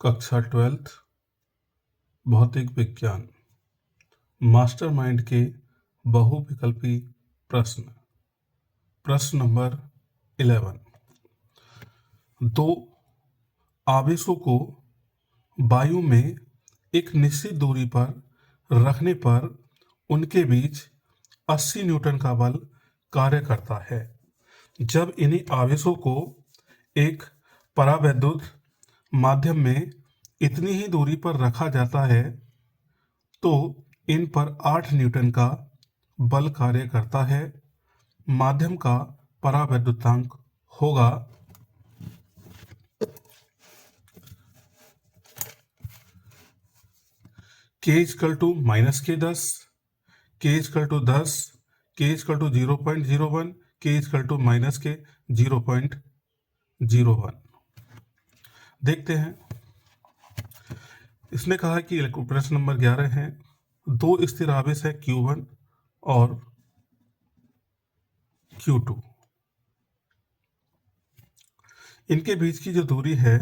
कक्षा 12th भौतिक विज्ञान मास्टरमाइंड के बहुविकल्पी प्रश्न नंबर 11। दो आवेशों को वायु में एक निश्चित दूरी पर रखने पर उनके बीच 80 न्यूटन का बल कार्य करता है। जब इन्हीं आवेशों को एक परावैद्युत माध्यम में इतनी ही दूरी पर रखा जाता है तो इन पर 8 न्यूटन का बल कार्य करता है। माध्यम का परावैद्युतांक होगा K=-10, K=10, K=0.01, K=-K0.01। देखते हैं। इसने कहा कि प्रश्न नंबर 11 है, दो स्थिर आवेश है Q1 और Q2। इनके बीच की जो दूरी है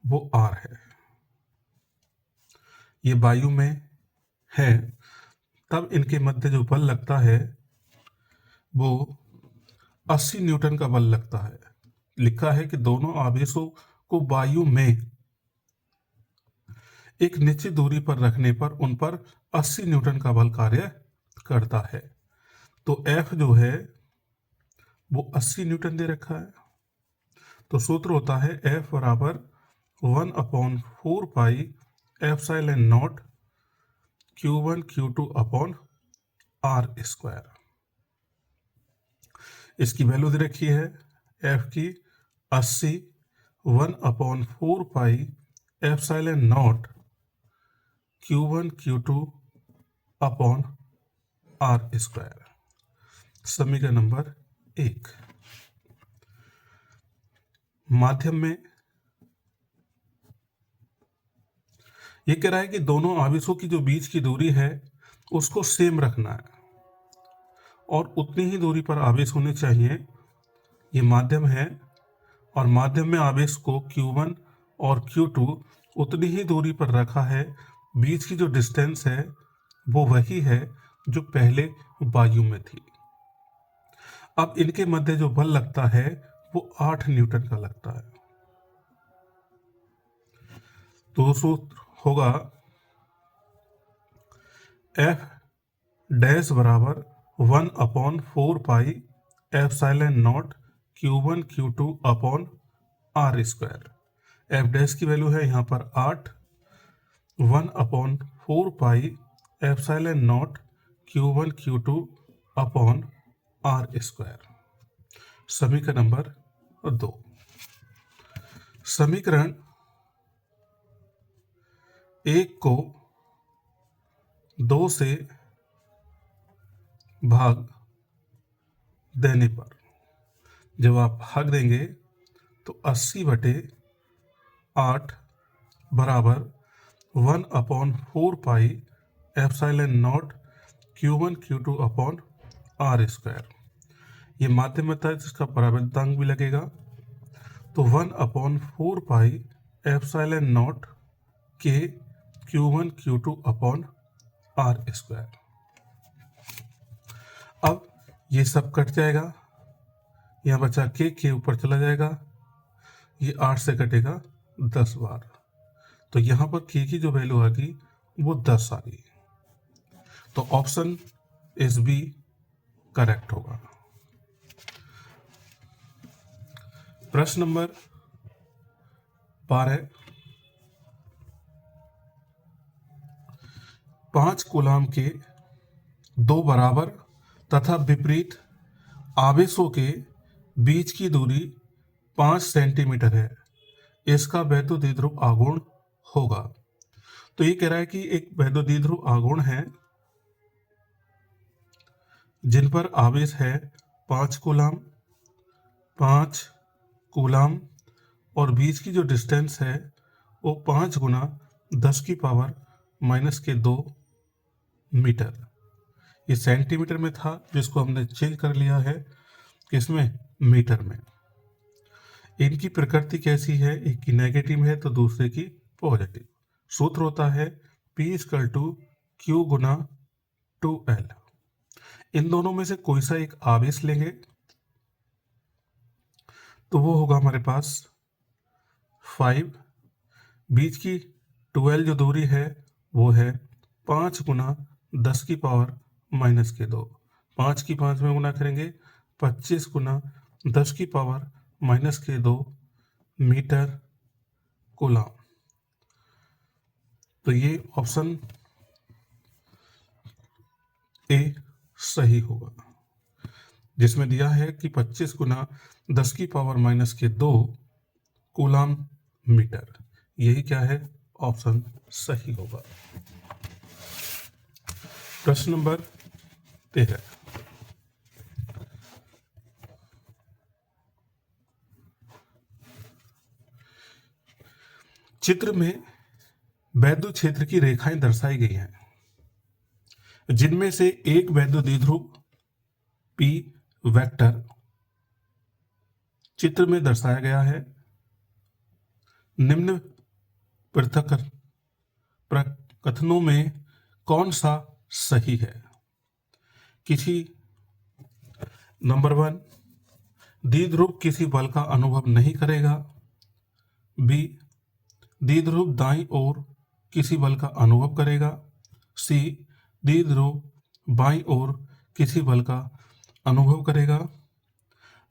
वो R है। ये वायु में है, तब इनके मध्य जो बल लगता है वो 80 न्यूटन का बल लगता है। लिखा है कि दोनों आवेशों को वायु में एक निश्चित दूरी पर रखने पर उन पर 80 न्यूटन का बल कार्य करता है। तो F जो है वो 80 न्यूटन दे रखा है। तो सूत्र होता है F बराबर 1/4 pi epsilon not Q1 Q2 upon R square. इसकी वैल्यू दे रखी है F की 80, 1/4 pi epsilon not Q1 Q2 upon R square. समीकरण नंबर 1। माध्यम में ये कह रहा है कि दोनों आवेशों की जो बीच की दूरी है उसको सेम रखना है और उतनी ही दूरी पर आवेश होने चाहिए। ये माध्यम है और माध्यम में आवेश को Q1 और Q2 उतनी ही दूरी पर रखा है। बीच की जो डिस्टेंस है वो वही है जो पहले वायु में थी। अब इनके मध्य जो बल लगता है वो 8 न्यूटन का लगता है। तो सूत्र होगा F डैश बराबर 1/4 pi epsilon not Q1 Q2 upon R square. F dash की वैल्यू है यहाँ पर 8, 1/4 pi epsilon not Q1 Q2 upon R square. समीकरण नंबर 2। समीकरण 1 को 2 से भाग देने पर, जब आप भाग देंगे तो 80/8 बराबर 1/4 pi epsilon not Q1 Q2 upon R square. ये माध्यम में था जिसका परावैद्युतांक भी लगेगा। तो 1/4 पाई एप्सिलॉन नॉट के Q1 Q2 upon R square. अब ये सब कट जाएगा, यहाँ बचा के ऊपर चला जाएगा, ये 8 से कटेगा 10 बार। तो यहाँ पर के की जो वैल्यू आ गई वो 10 आ गई। तो ऑप्शन इज बी करेक्ट होगा। प्रश्न नंबर 12। 5 कूलाम के दो बराबर तथा विपरीत आवेशों के बीच की दूरी 5 सेंटीमीटर है। इसका वैद्युत द्विध्रुव आघूर्ण होगा। तो ये कह रहा है कि एक वैद्युत द्विध्रुव आघूर्ण है जिन पर आवेश है 5 कूलाम और बीच की जो डिस्टेंस है वो 5 गुना 10⁻⁻2 मीटर। ये सेंटीमीटर में था जिसको हमने चेंज कर लिया है किसमें, मीटर में। इनकी प्रकृति कैसी है, एक की नेगेटिव है तो दूसरे की पॉजिटिव। सूत्र होता है P इक्वल टू Q गुना 2L। इन दोनों में से कोई सा एक आवेश लेंगे तो वो होगा हमारे पास 5, बीच की 12 जो दूरी है वो है 5 गुना 10 की पावर माइनस के 2। 5 की 5 में गुना करेंगे 25 गुना 10 की पावर माइनस के 2 मीटर कूलम। तो ये ऑप्शन ए सही होगा, जिसमें दिया है कि 25 गुना 10 की पावर माइनस के 2 कूलम मीटर। यही क्या है, ऑप्शन सही होगा। प्रश्न नंबर 13। चित्र में वैद्युत क्षेत्र की रेखाएं दर्शाई गई हैं, जिनमें से एक वैद्युत द्विध्रुव P वेक्टर चित्र में दर्शाया गया है। निम्न पृथक कथनों में कौन सा सही है? किसी नंबर 1, द्विध्रुव किसी बल का अनुभव नहीं करेगा। बी, द्विध्रुव दाईं ओर किसी बल का अनुभव करेगा। सी, द्विध्रुव बाईं ओर किसी बल का अनुभव करेगा।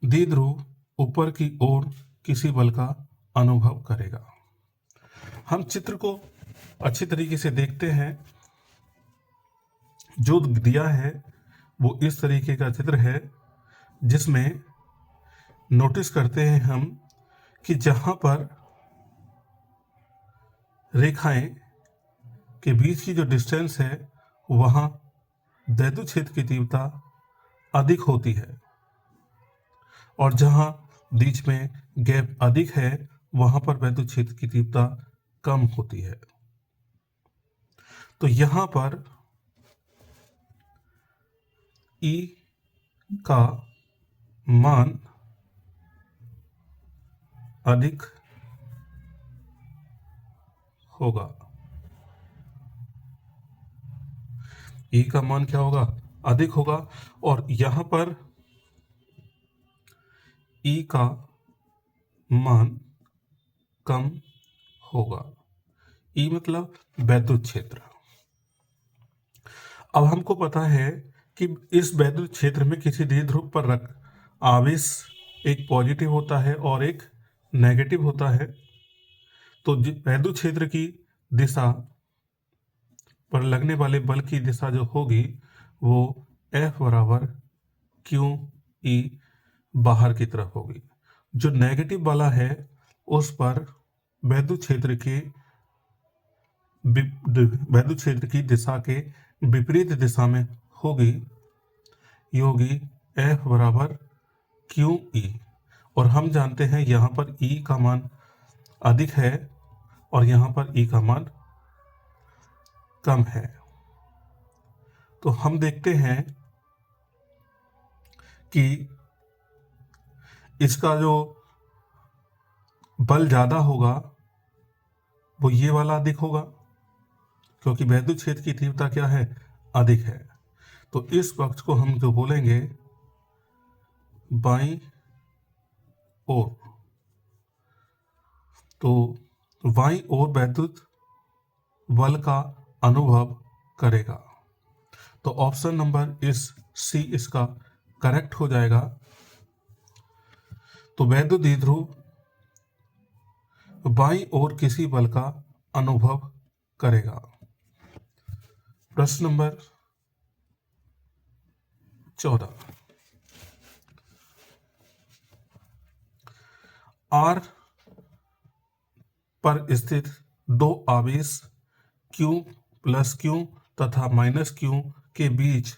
द्विध्रुव ऊपर की ओर किसी बल का अनुभव करेगा। हम चित्र को अच्छी तरीके से देखते हैं। जो दिया है वो इस तरीके का चित्र है, जिसमें नोटिस करते हैं हम कि जहां पर रेखाएं के बीच की जो डिस्टेंस है वहां वैद्युत क्षेत्र की तीव्रता अधिक होती है, और जहां बीच में गैप अधिक है वहां पर वैद्युत क्षेत्र की तीव्रता कम होती है। तो यहां पर E का मान अधिक होगा। E का मान क्या होगा, अधिक होगा। और यहां पर E का मान कम होगा। E मतलब वैद्युत क्षेत्र। अब हमको पता है कि इस वैद्युत क्षेत्र में किसी द्विध्रुव पर आवेश एक पॉजिटिव होता है और एक नेगेटिव होता है। तो वैद्युत क्षेत्र की दिशा पर लगने वाले बल की दिशा जो होगी वो F बराबर QE बाहर की तरफ होगी। जो नेगेटिव वाला है उस पर वैद्युत क्षेत्र की दिशा के विपरीत दिशा में होगी। ये होगी F बराबर QE। और हम जानते हैं यहाँ पर E का मान अधिक है और यहाँ पर E का मान कम है। तो हम देखते हैं कि इसका जो बल ज़्यादा होगा वो ये वाला अधिक होगा, क्योंकि वैद्युत क्षेत्र की तीव्रता क्या है, अधिक है। तो इस पक्ष को हम जो बोलेंगे बाईं ओर, तो बाईं ओर वैद्युत बल का अनुभव करेगा। तो ऑप्शन नंबर इस सी इसका करेक्ट हो जाएगा। तो वैद्युत द्विध्रुव बाईं ओर किसी बल का अनुभव करेगा। प्रश्न नंबर 14। R पर स्थित दो आवेश Q प्लस Q तथा माइनस Q के बीच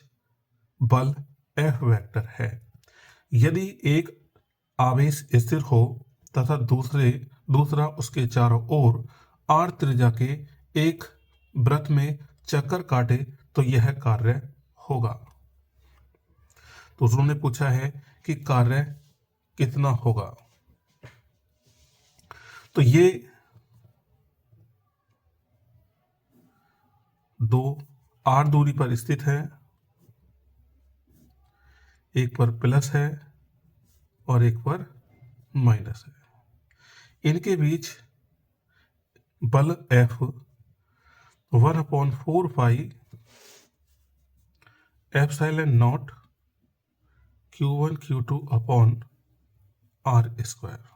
बल F वेक्टर है। यदि एक आवेश स्थिर हो तथा दूसरा उसके चारों ओर R त्रिज्या के एक वृत्त में चक्कर काटे तो यह कार्य होगा। तो उन्होंने पूछा है कि कार्य कितना होगा। तो ये दो r दूरी पर स्थित है, एक पर प्लस है और एक पर माइनस है। इनके बीच बल F 1/4 pi epsilon not Q1 Q2 upon R square.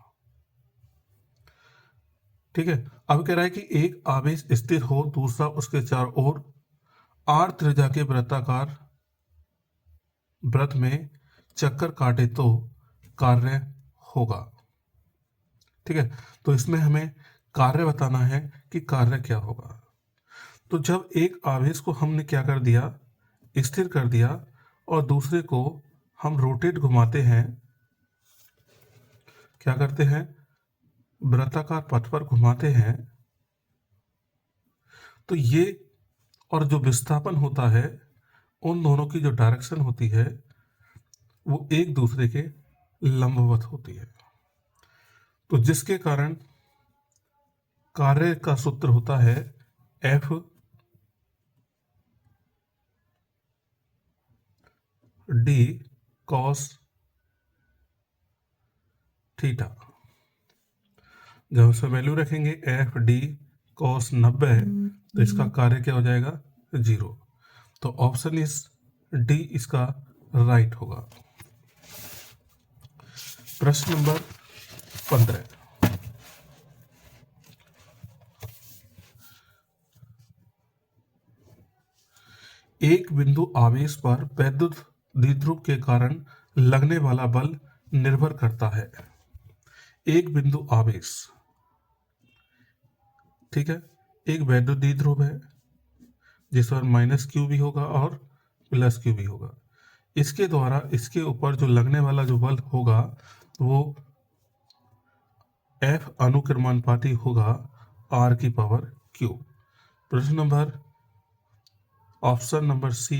ठीक है, अब कह रहा है कि एक आवेश स्थिर हो, दूसरा उसके चारों ओर R त्रिज्या के वृत्ताकार वृत्त में चक्कर काटे तो कार्य होगा। ठीक है, तो इसमें हमें कार्य बताना है कि कार्य क्या होगा। तो जब एक आवेश को हमने क्या कर दिया, स्थिर कर दिया, और दूसरे को हम रोटेट घुमाते हैं, क्या करते हैं, वृत्ताकार पथ पर घुमाते हैं, तो ये और जो विस्थापन होता है, उन दोनों की जो डायरेक्शन होती है वो एक दूसरे के लंबवत होती है। तो जिसके कारण कार्य का सूत्र होता है F D cos थीटा। जब उसमें वैल्यू रखेंगे F D cos 90, तो इसका कार्य क्या हो जाएगा, 0। तो ऑप्शन इस डी इसका राइट होगा। प्रश्न नंबर 15, एक बिंदु आवेश पर वैद्युत द्विध्रुव के कारण लगने वाला बल निर्भर करता है। एक बिंदु आवेश, ठीक है, एक वैद्युत द्विध्रुव है जिस पर -q भी होगा और +q भी होगा। इसके द्वारा इसके ऊपर जो लगने वाला जो बल होगा वो F अनुक्रमानुपाती होगा R⁻⁻⁻⁻⁻⁻⁻⁻⁻⁻⁻⁻⁻⁻⁻⁻⁻⁻⁻⁻⁻⁻⁻⁻⁻⁻⁻⁻⁻⁻⁻⁻⁻⁻⁻ ऑप्शन नंबर सी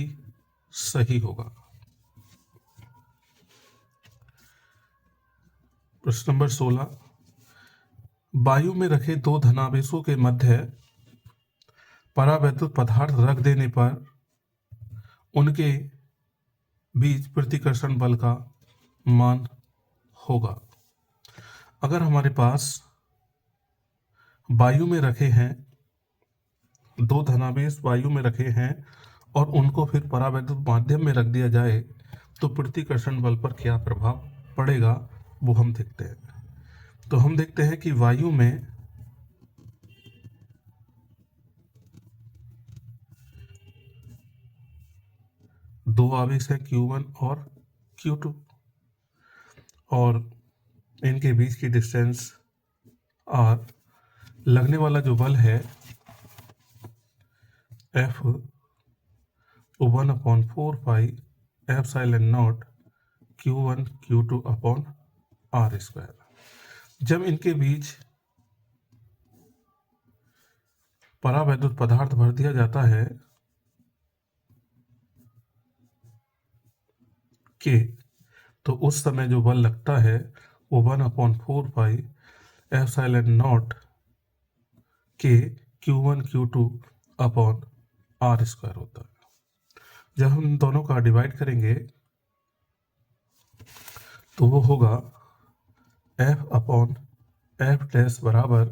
सही होगा। प्रश्न नंबर 16, वायु में रखे दो धनावेशों के मध्य परावैद्युत पदार्थ रख देने पर उनके बीच प्रतिकर्षण बल का मान होगा। अगर हमारे पास वायु में रखे हैं, दो धनावेश वायु में रखे हैं और उनको फिर परावैद्युत माध्यम में रख दिया जाए तो प्रतिकर्षण बल पर क्या प्रभाव पड़ेगा वो हम देखते हैं। तो हम देखते हैं कि वायु में दो आवेश है Q1 और Q2 और इनके बीच की डिस्टेंस R। लगने वाला जो बल है F 1/4 pi epsilon not Q1 Q2 upon R square. जब इनके बीच परावैद्युत पदार्थ भर दिया जाता है K, तो उस समय जो बल लगता है वो 1/4 pi epsilon not K Q1 Q2 upon R square होता है। जब हम दोनों का डिवाइड करेंगे तो वो होगा F अपॉन F डैश बराबर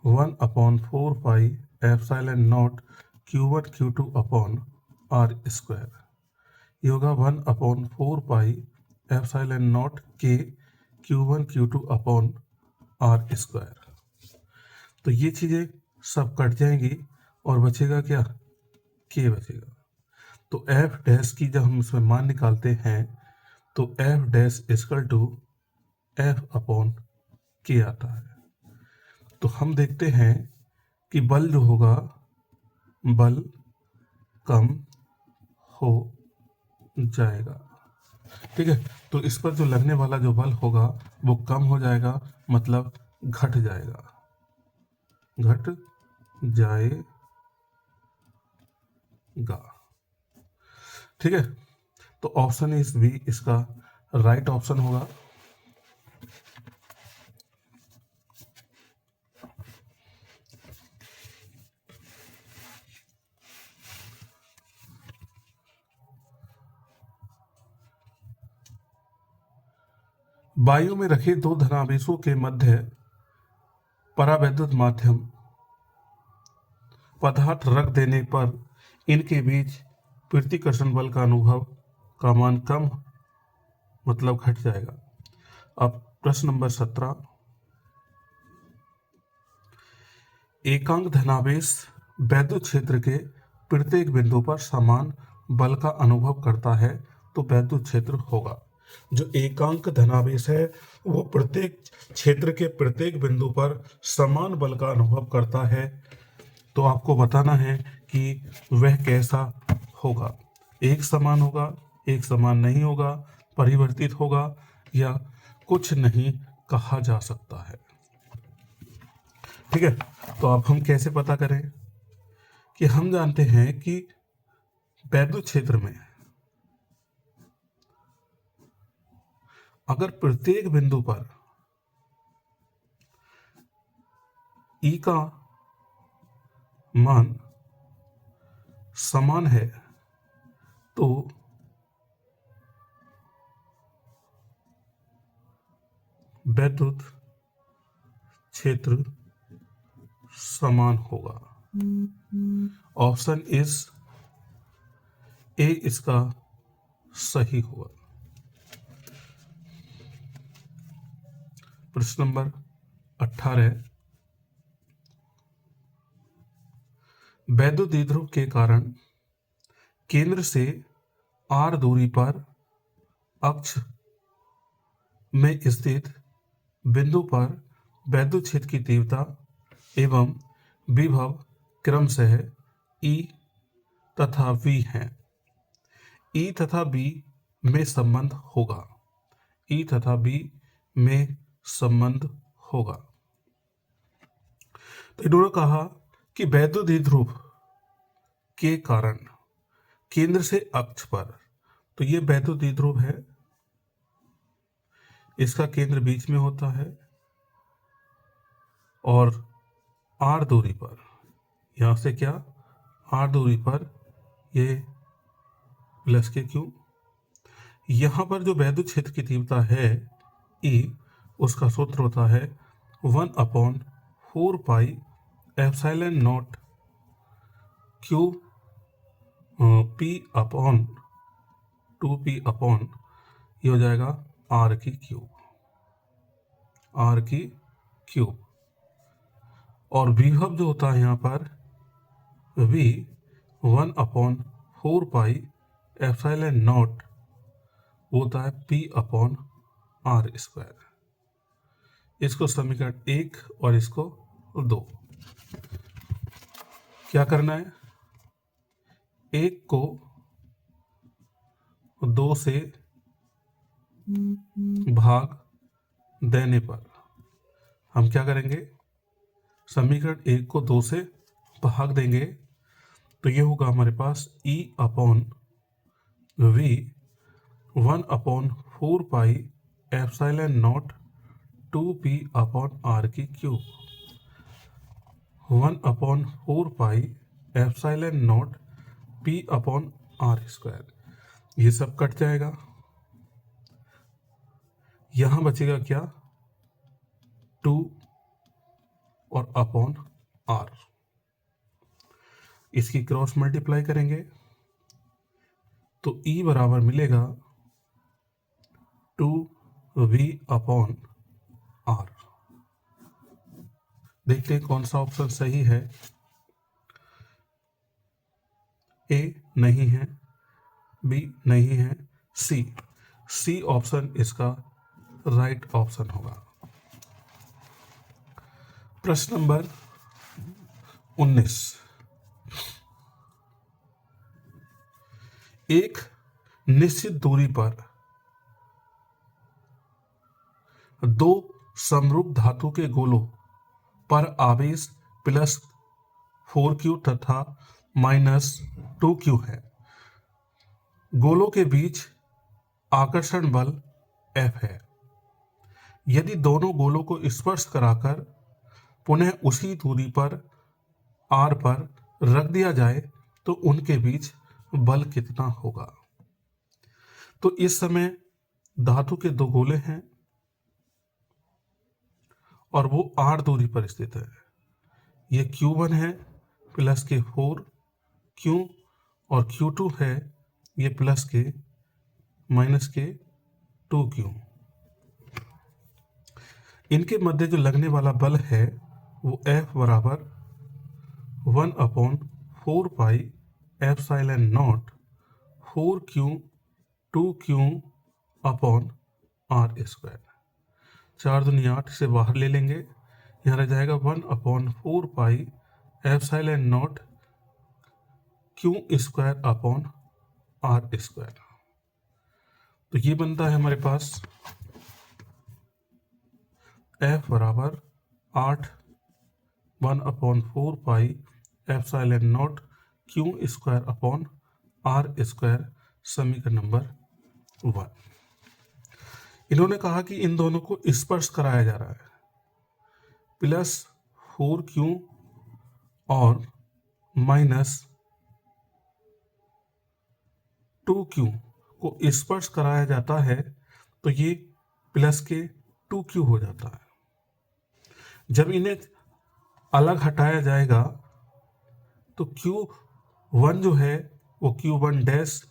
1/4 pi epsilon not Q1 Q2 upon R square. ये होगा 1/4 pi epsilon not K Q1 Q2 upon R square. तो ये चीज़ें सब कट जाएंगी और बचेगा क्या, K बचेगा। तो F डैश की जब हम इसमें मान निकालते हैं तो F dash equal to F upon K आता है। तो हम देखते हैं कि बल जो होगा, बल कम हो जाएगा। ठीक है, तो इस पर जो लगने वाला जो बल होगा वो कम हो जाएगा, मतलब घट जाएगा, घट जाएगा। ठीक है, तो ऑप्शन इज बी इसका राइट ऑप्शन होगा। वायु में रखे दो धनावेशों के मध्य परावैद्युत माध्यम पदार्थ रख देने पर इनके बीच प्रतिकर्षण बल का अनुभव का मान कम मतलब घट जाएगा। अब प्रश्न नंबर 17, एकांक धनावेश वैद्युत क्षेत्र के प्रत्येक बिंदु पर समान बल का अनुभव करता है तो वैद्युत क्षेत्र होगा। जो एकांक धनावेश है वो प्रत्येक क्षेत्र के प्रत्येक बिंदु पर समान बल का अनुभव करता है, तो आपको बताना है कि वह कैसा होगा। एक समान होगा, एक समान नहीं होगा, परिवर्तित होगा या कुछ नहीं कहा जा सकता है। ठीक है, तो अब हम कैसे पता करें कि हम जानते हैं कि वैद्युत क्षेत्र में अगर प्रत्येक बिंदु पर E का मान समान है तो वैद्युत क्षेत्र समान होगा। ऑप्शन इज ए इसका सही होगा। प्रश्न नंबर 18, वैद्युत द्विध्रुव के कारण केंद्र से r दूरी पर अक्ष में स्थित बिंदु पर वैद्युत क्षेत्र की तीव्रता एवं विभव क्रमशः E तथा V हैं। E तथा B में संबंध होगा। E तथा B में संबंध होगा। तो इन्होंने कहा कि वैद्युत द्विध्रुव के कारण केंद्र से अक्ष पर, तो ये वैद्युत द्विध्रुव है, इसका केंद्र बीच में होता है और r दूरी पर, यहां से क्या r दूरी पर ये प्लस के क्यू, यहां पर जो वैद्युत क्षेत्र की तीव्रता है E, उसका सूत्र होता है 1/4 pi epsilon naught Q P upon 2P upon ये हो जाएगा R की क्यूब, और विभव जो होता है यहाँ पर V 1/4 पाई एप्सिलॉन नॉट होता है P अपॉन R स्क्वायर। इसको समीकरण 1 और इसको 2 क्या करना है, 1 को 2 से भाग देने पर हम क्या करेंगे, समीकरण 1 को 2 से भाग देंगे तो ये होगा हमारे पास E upon V 1/4 pi epsilon not 2P upon R की cube, 1/4 pi epsilon not P upon R square. ये सब कट जाएगा, यहां बचेगा क्या 2 और अपॉन R, इसकी क्रॉस मल्टीप्लाई करेंगे तो E बराबर मिलेगा 2V अपॉन R। देखते हैं कौन सा ऑप्शन सही है। A नहीं है, B नहीं है, C ऑप्शन इसका राइट ऑप्शन होगा। प्रश्न नंबर 19, एक निश्चित दूरी पर दो समरूप धातु के गोलों पर आवेश +4Q तथा -2Q है। गोलों के बीच आकर्षण बल F है। यदि दोनों गोलों को स्पर्श कराकर पुनः उसी दूरी पर R पर रख दिया जाए तो उनके बीच बल कितना होगा। तो इस समय धातु के दो गोले हैं और वो r दूरी पर स्थित है। ये Q1 है प्लस के 4Q और Q2 है ये प्लस के माइनस के 2Q। इनके मध्य जो लगने वाला बल है वो F बराबर 1/4 pi epsilon not 4Q 2Q upon r square. 4 दूनी 8 से बाहर ले लेंगे, यहाँ रह जाएगा 1/4 pi epsilon not Q square upon r square. तो ये बनता है हमारे पास F बराबर 8 1/4 pi epsilon not Q square upon r square, समीकरण नंबर 1। इन्होंने कहा कि इन दोनों को स्पर्श कराया जा रहा है, प्लस 4Q और माइनस 2Q को स्पर्श कराया जाता है तो ये प्लस के 2Q हो जाता है। जब इन्हें अलग हटाया जाएगा तो Q1 जो है वो Q1 डैश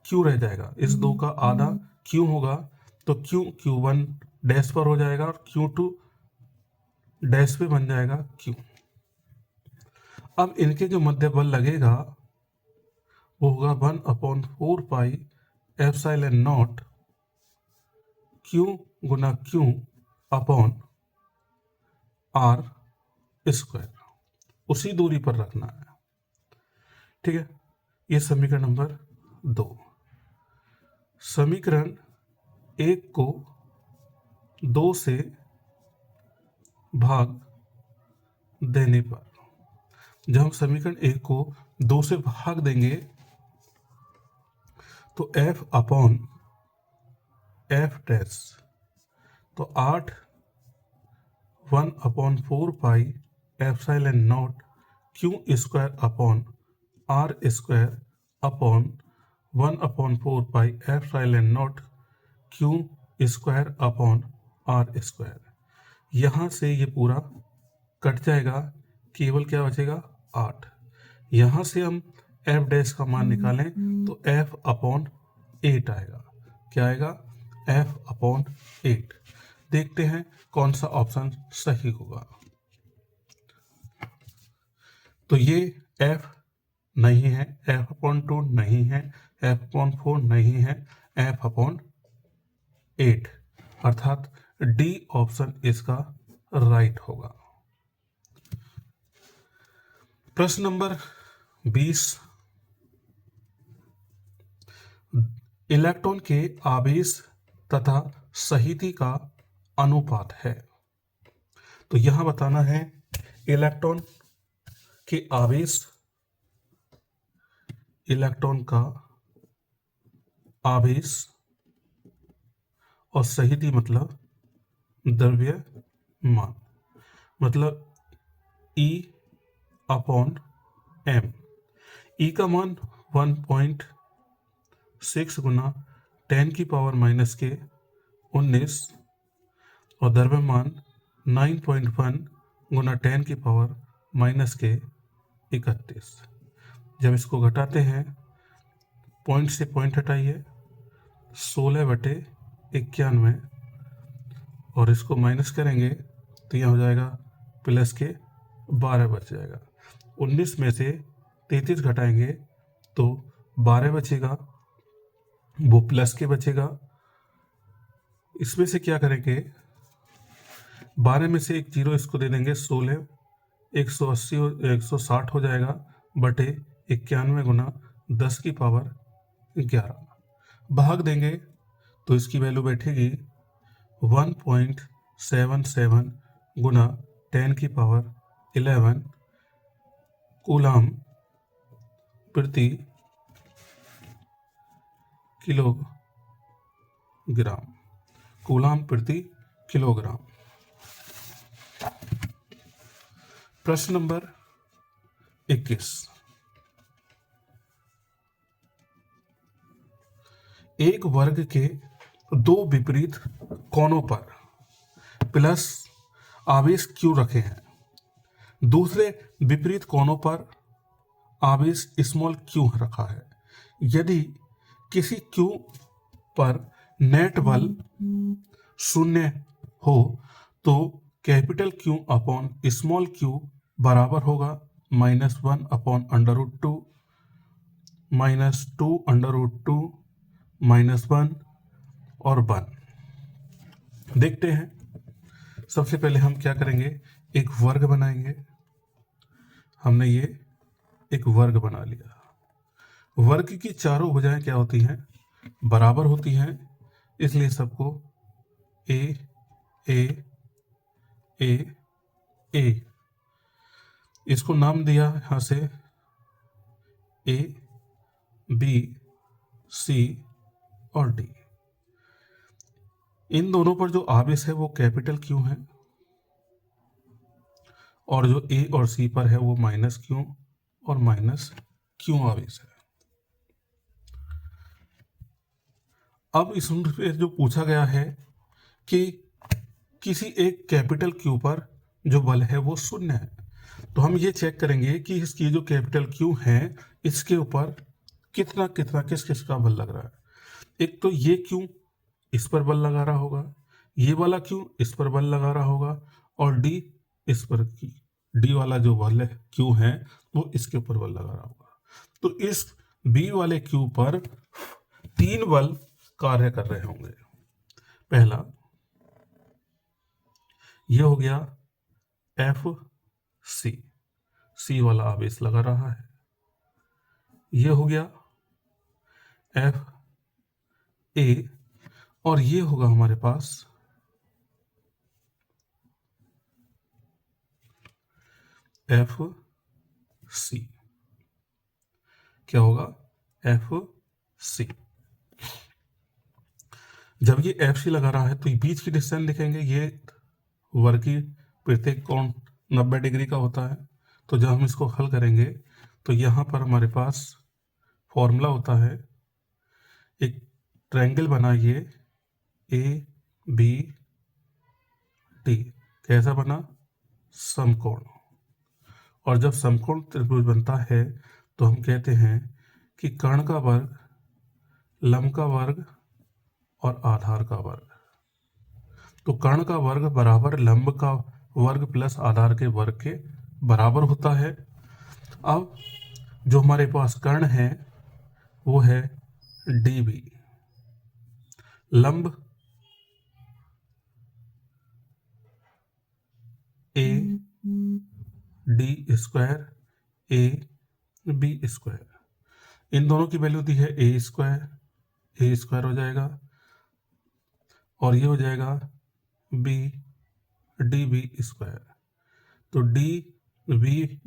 Q रह जाएगा, इस दो का आधा Q होगा तो Q1 डैश पर हो जाएगा और Q2 डैश पे बन जाएगा Q। अब इनके जो मध्य बल लगेगा वो होगा 1/4 pi epsilon not Q Guna Q upon r square, उसी दूरी पर रखना है। ठीक है, ये समीकरण नंबर 2। समीकरण 1 को 2 से भाग देने पर, जब हम समीकरण 1 को 2 से भाग देंगे तो F अपॉन F डैश, तो 8 1/4 pi epsilon not Q square upon r square upon 1/4 pi epsilon not Q square upon r square. यहाँ से ये पूरा कट जाएगा, केवल क्या बचेगा 8। यहाँ से हम f डैश का मान निकालें तो f अपॉन 8 आएगा। क्या आएगा? f upon 8। देखते हैं कौन सा ऑप्शन सही होगा। तो ये f नहीं है, f अपॉन 2 नहीं है, f अपॉन 4 नहीं है, f अपॉन 8, अर्थात डी ऑप्शन इसका राइट होगा। प्रश्न नंबर 20, इलेक्ट्रॉन के आवेश तथा सहिति का अनुपात है। तो यहां बताना है इलेक्ट्रॉन के आवेश, इलेक्ट्रॉन का आवेश और सहिति मतलब द्रव्यमान, मतलब E अपॉन m। E का मान 1.6 गुना 10 की पावर माइनस के 19 और द्रव्यमान 9.1 गुना 10 की पावर माइनस के 31। जब इसको घटाते हैं, पॉइंट से पॉइंट हटाइए, 16/91 और इसको माइनस करेंगे तो यह हो जाएगा प्लस के 12 बच जाएगा। 19 में से 33 घटाएंगे तो 12 बचेगा, वो प्लस के बचेगा। इसमें से क्या करेंगे, 12 में से एक जीरो इसको दे देंगे, 16 180 160 हो जाएगा बटे 91 गुना 10 की पावर 11। भाग देंगे तो इसकी वैल्यू बैठेगी 1.77 गुना 10 की पावर 11 कूलाम प्रति किलोग्राम, कूलाम प्रति किलोग्राम। प्रश्न नंबर 21, एक वर्ग के दो विपरीत कोणों पर प्लस आवेश क्यों रखे हैं। दूसरे विपरीत कोणों पर आवेश स्मॉल क्यों रखा है। यदि किसी क्यू पर नेट बल शून्य हो तो capital Q upon small Q बराबर होगा -1/√2 -2/√2 -1 और 1। देखते हैं। सबसे पहले हम क्या करेंगे, एक वर्ग बनाएंगे। हमने ये एक वर्ग बना लिया। वर्ग की चारों भुजाएं क्या होती हैं, बराबर होती हैं, इसलिए सबको ए ए ए ए इसको नाम दिया यहां से ए बी सी और डी। इन दोनों पर जो आवेश है वो कैपिटल क्यू है और जो ए और सी पर है वो -Q और -Q आवेश है। अब इसमें जो पूछा गया है कि किसी एक कैपिटल क्यू पर जो बल है वो शून्य है, तो हम ये चेक करेंगे कि इसकी जो कैपिटल क्यू है इसके ऊपर कितना कितना किस किस का बल लग रहा है। एक तो ये क्यू इस पर बल लगा रहा होगा, ये वाला क्यू इस पर बल लगा रहा होगा और डी इस पर की डी वाला जो बल है क्यू है वो इसके ऊपर बल लगा रहा होगा। तो इस बी वाले क्यू पर 3 बल कार्य कर रहे होंगे। पहला ये हो गया एफ सी वाला आवेश लगा रहा है। ये हो गया एफ ए और ये होगा हमारे पास एफ सी। क्या होगा, एफ सी। जब ये एफ सी लगा रहा है तो बीच की डिस्टेंस लिखेंगे। ये वर्ग की प्रत्येक कोण 90 डिग्री का होता है। तो जब हम इसको हल करेंगे तो यहाँ पर हमारे पास फॉर्मूला होता है, एक ट्रायंगल बनाइए ए बी टी। कैसा बना, समकोण। और जब समकोण त्रिभुज बनता है तो हम कहते हैं कि कर्ण का वर्ग, लंब का वर्ग और आधार का वर्ग। तो कर्ण का वर्ग बराबर लंब का वर्ग प्लस आधार के वर्ग के बराबर होता है। अब जो हमारे पास कर्ण है वो है डीबी। लंब A D square A B square, इन दोनों की वैल्यू दी है ए स्क्वायर हो जाएगा और ये हो जाएगा बी डी बी स्क्वायर। तो डी बी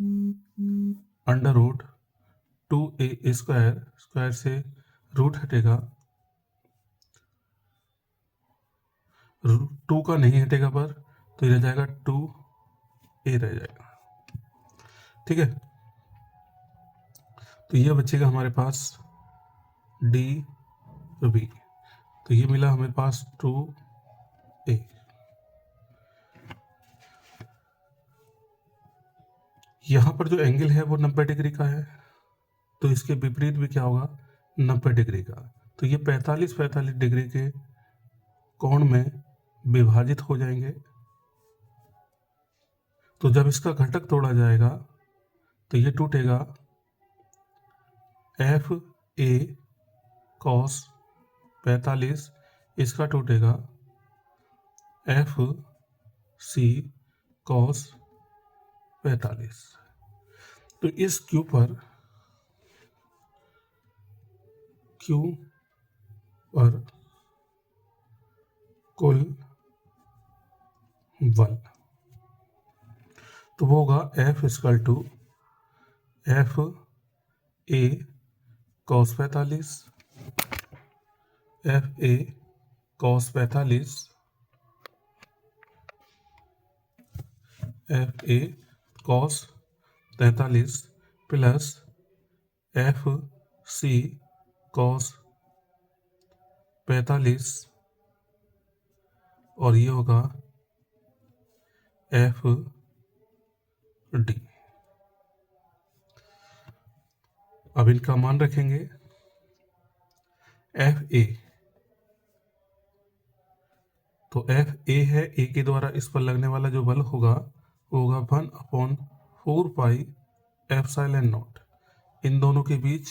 √2a स्क्वायर से रूट हटेगा, 2 का नहीं हटेगा पर, तो ये रह जाएगा 2a रह जाएगा। ठीक है, तो ये बचेगा हमारे पास डी बी। तो ये मिला हमारे पास 2a। यहाँ पर जो एंगल है वो 90 डिग्री का है, तो इसके विपरीत भी क्या होगा, 90 डिग्री का। तो ये 45 डिग्री के कोण में विभाजित हो जाएंगे। तो जब इसका घटक तोड़ा जाएगा तो ये टूटेगा एफ ए कॉस 45, इसका टूटेगा एफ सी कॉस 45। तो इस क्यू पर कुल बल तो वो होगा F equal to F A cos 45 F A cos 45 F A cos 43 plus F C cos 45 और ये होगा एफ डी। अब इनका मान रखेंगे। एफ ए, तो एफ ए है, ए के द्वारा इस पर लगने वाला जो बल होगा वो होगा 1/4 पाई एप्सिलॉन नॉट। इन दोनों के बीच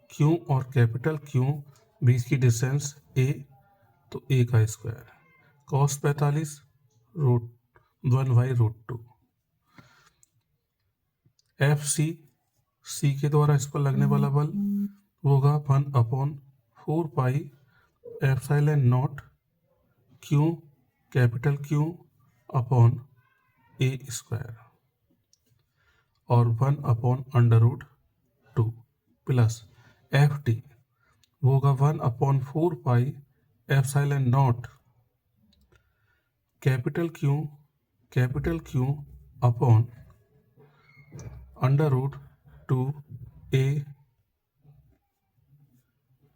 क्यू और कैपिटल क्यू बीच की डिस्टेंस ए, तो ए का स्क्वायर cos 45 √1/√2। एफ सी, सी के द्वारा इस पर लगने वाला बल वो होगा 1/4 pi epsilon naught Q capital Q upon ए स्क्वायर और 1/√2 प्लस एफ टी वो होगा 1/4 pi epsilon not capital Q upon √2 A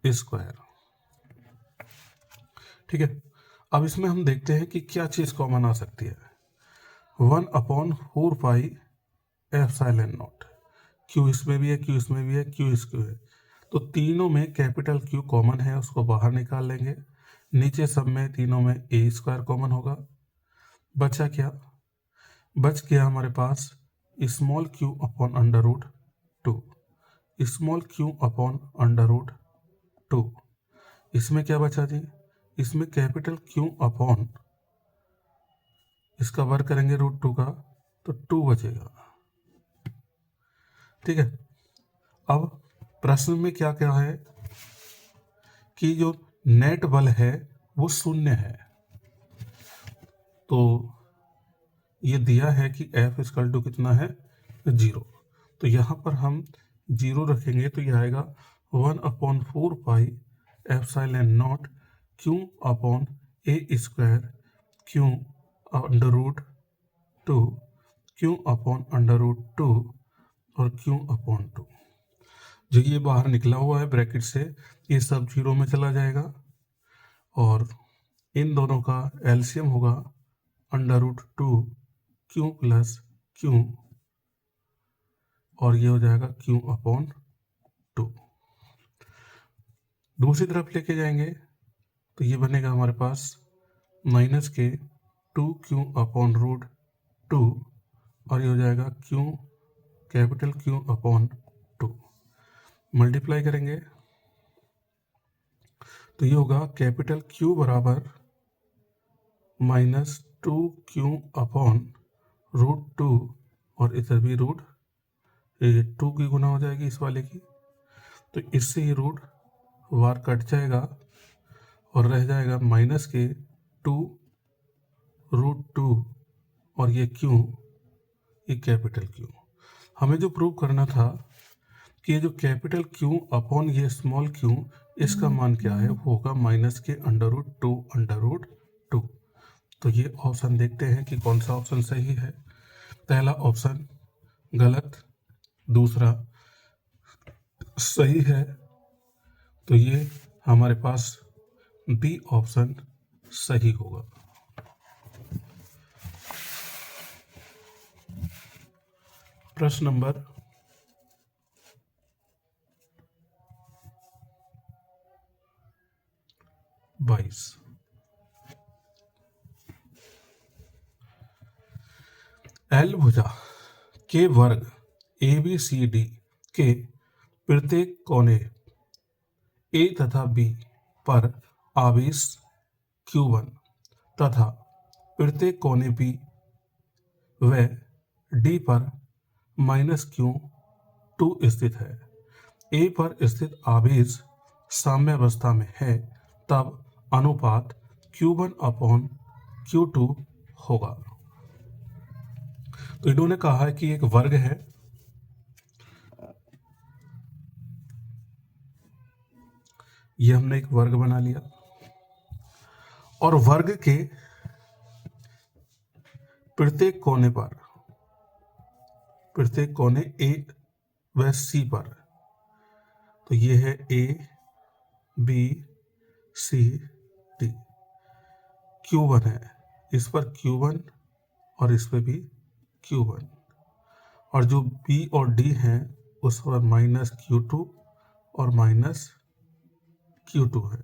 square. ठीक है, अब इसमें हम देखते हैं कि क्या चीज कॉमन आ सकती है। 1/4 पाई एप्सिलॉन नॉट, क्यू इसमें भी है, क्यू इसमें भी है, क्यू इसमें है, तो तीनों में कैपिटल क्यू कॉमन है, उसको बाहर निकाल लेंगे। नीचे सब में तीनों में ए स्क्वायर कॉमन होगा। बचा क्या? बच गया हमारे पास small Q upon √2, small Q upon √2। इसमें क्या बचा जी? इसमें कैपिटल क्यू अपॉन, इसका वर्ग करेंगे √2 का तो 2 बचेगा। ठीक है, अब प्रश्न में क्या क्या है कि जो नेट बल है वो 0 है। तो ये दिया है कि F इक्वल टू कितना है? 0। तो यहाँ पर हम 0 रखेंगे तो ये आएगा 1/4 pi epsilon naught Q upon ए स्क्वायर क्यू √2 क्यू अपॉन √2 और क्यू अपॉन 2। जो ये बाहर निकला हुआ है ब्रैकेट से, ये सब 0 में चला जाएगा और इन दोनों का एलसीएम होगा √2 क्यू प्लस क्यू और ये हो जाएगा क्यू अपॉन 2। दूसरी तरफ लेके जाएंगे तो ये बनेगा हमारे पास माइनस के 2q अपॉन √2 और ये हो जाएगा Q capital Q upon 2। Multiply करेंगे तो ये होगा कैपिटल क्यू बराबर -2q अपॉन √2 और इधर भी रूट 2 की गुना हो जाएगी इस वाले की, तो इससे ये रूट वार कट जाएगा और रह जाएगा माइनस के 2√2 और ये क्यू, ये कैपिटल क्यू। हमें जो प्रूव करना था कि ये जो कैपिटल क्यू अपॉन ये स्मॉल क्यू, इसका मान क्या है? वो होगा माइनस के √2 तो ये ऑप्शन देखते हैं कि कौन सा ऑप्शन सही है। पहला ऑप्शन गलत, दूसरा सही है, तो ये हमारे पास बी ऑप्शन सही होगा। प्रश्न नंबर 22। एल भुजा के वर्ग ABCD के प्रत्येक कोने A तथा B पर आवेश Q1 तथा प्रत्येक कोने B व D पर -Q2 स्थित है। A पर स्थित आवेश साम्यावस्था में है, तब अनुपात Q1 अपॉन Q2 होगा। तो इन्होंने कहा है कि एक वर्ग है, ये हमने एक वर्ग बना लिया और वर्ग के प्रत्येक कोने पर, प्रत्येक कोने A व C पर, तो ये है A B C D, Q1 है, इस पर Q1 और इस पे भी Q1, और जो B और D हैं उस पर माइनस Q2 और माइनस Q2 है।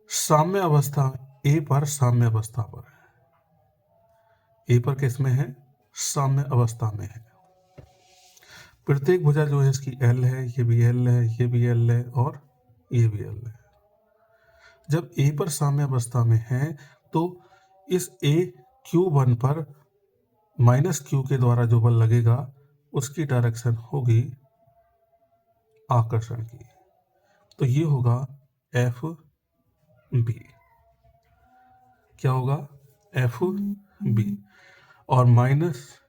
साम्य अवस्था A पर, साम्य अवस्था पर है। A पर किस में है? साम्य अवस्था में है। प्रत्येक भुजा जो है इसकी L है, ये भी L है, ये भी L है और ये भी L है। जब A पर साम्य अवस्था में है तो इस A Q1 पर माइनस Q के द्वारा जो बल लगेगा उसकी डायरेक्शन होगी आकर्षण की, तो ये होगा FB। क्या होगा? FB। और माइनस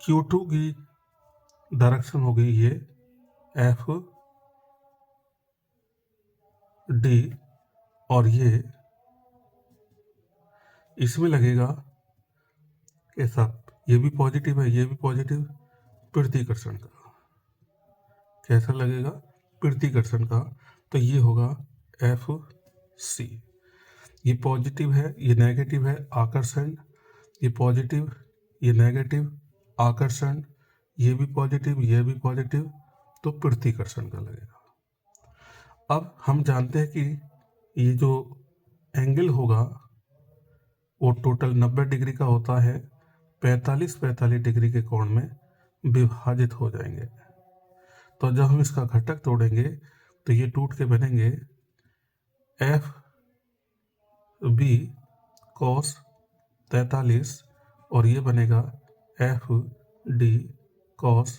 Q2 की डायरेक्शन होगी ये FD, और ये इसमें लगेगा कैसा? ये भी पॉजिटिव है, ये भी पॉजिटिव, प्रतिकर्षण का। कैसा लगेगा? प्रतिकर्षण का। तो ये होगा FC। ये पॉजिटिव है, ये नेगेटिव है, आकर्षण। ये पॉजिटिव, ये नेगेटिव, आकर्षण। ये भी पॉजिटिव, ये भी पॉजिटिव, तो प्रतिकर्षण का लगेगा। अब हम जानते हैं कि ये जो एंगल होगा वो टोटल 90 डिग्री का होता है, 45 डिग्री के कोण में विभाजित हो जाएंगे। तो जब हम इसका घटक तोड़ेंगे तो ये टूट के बनेंगे FB cos 43 और ये बनेगा FD cos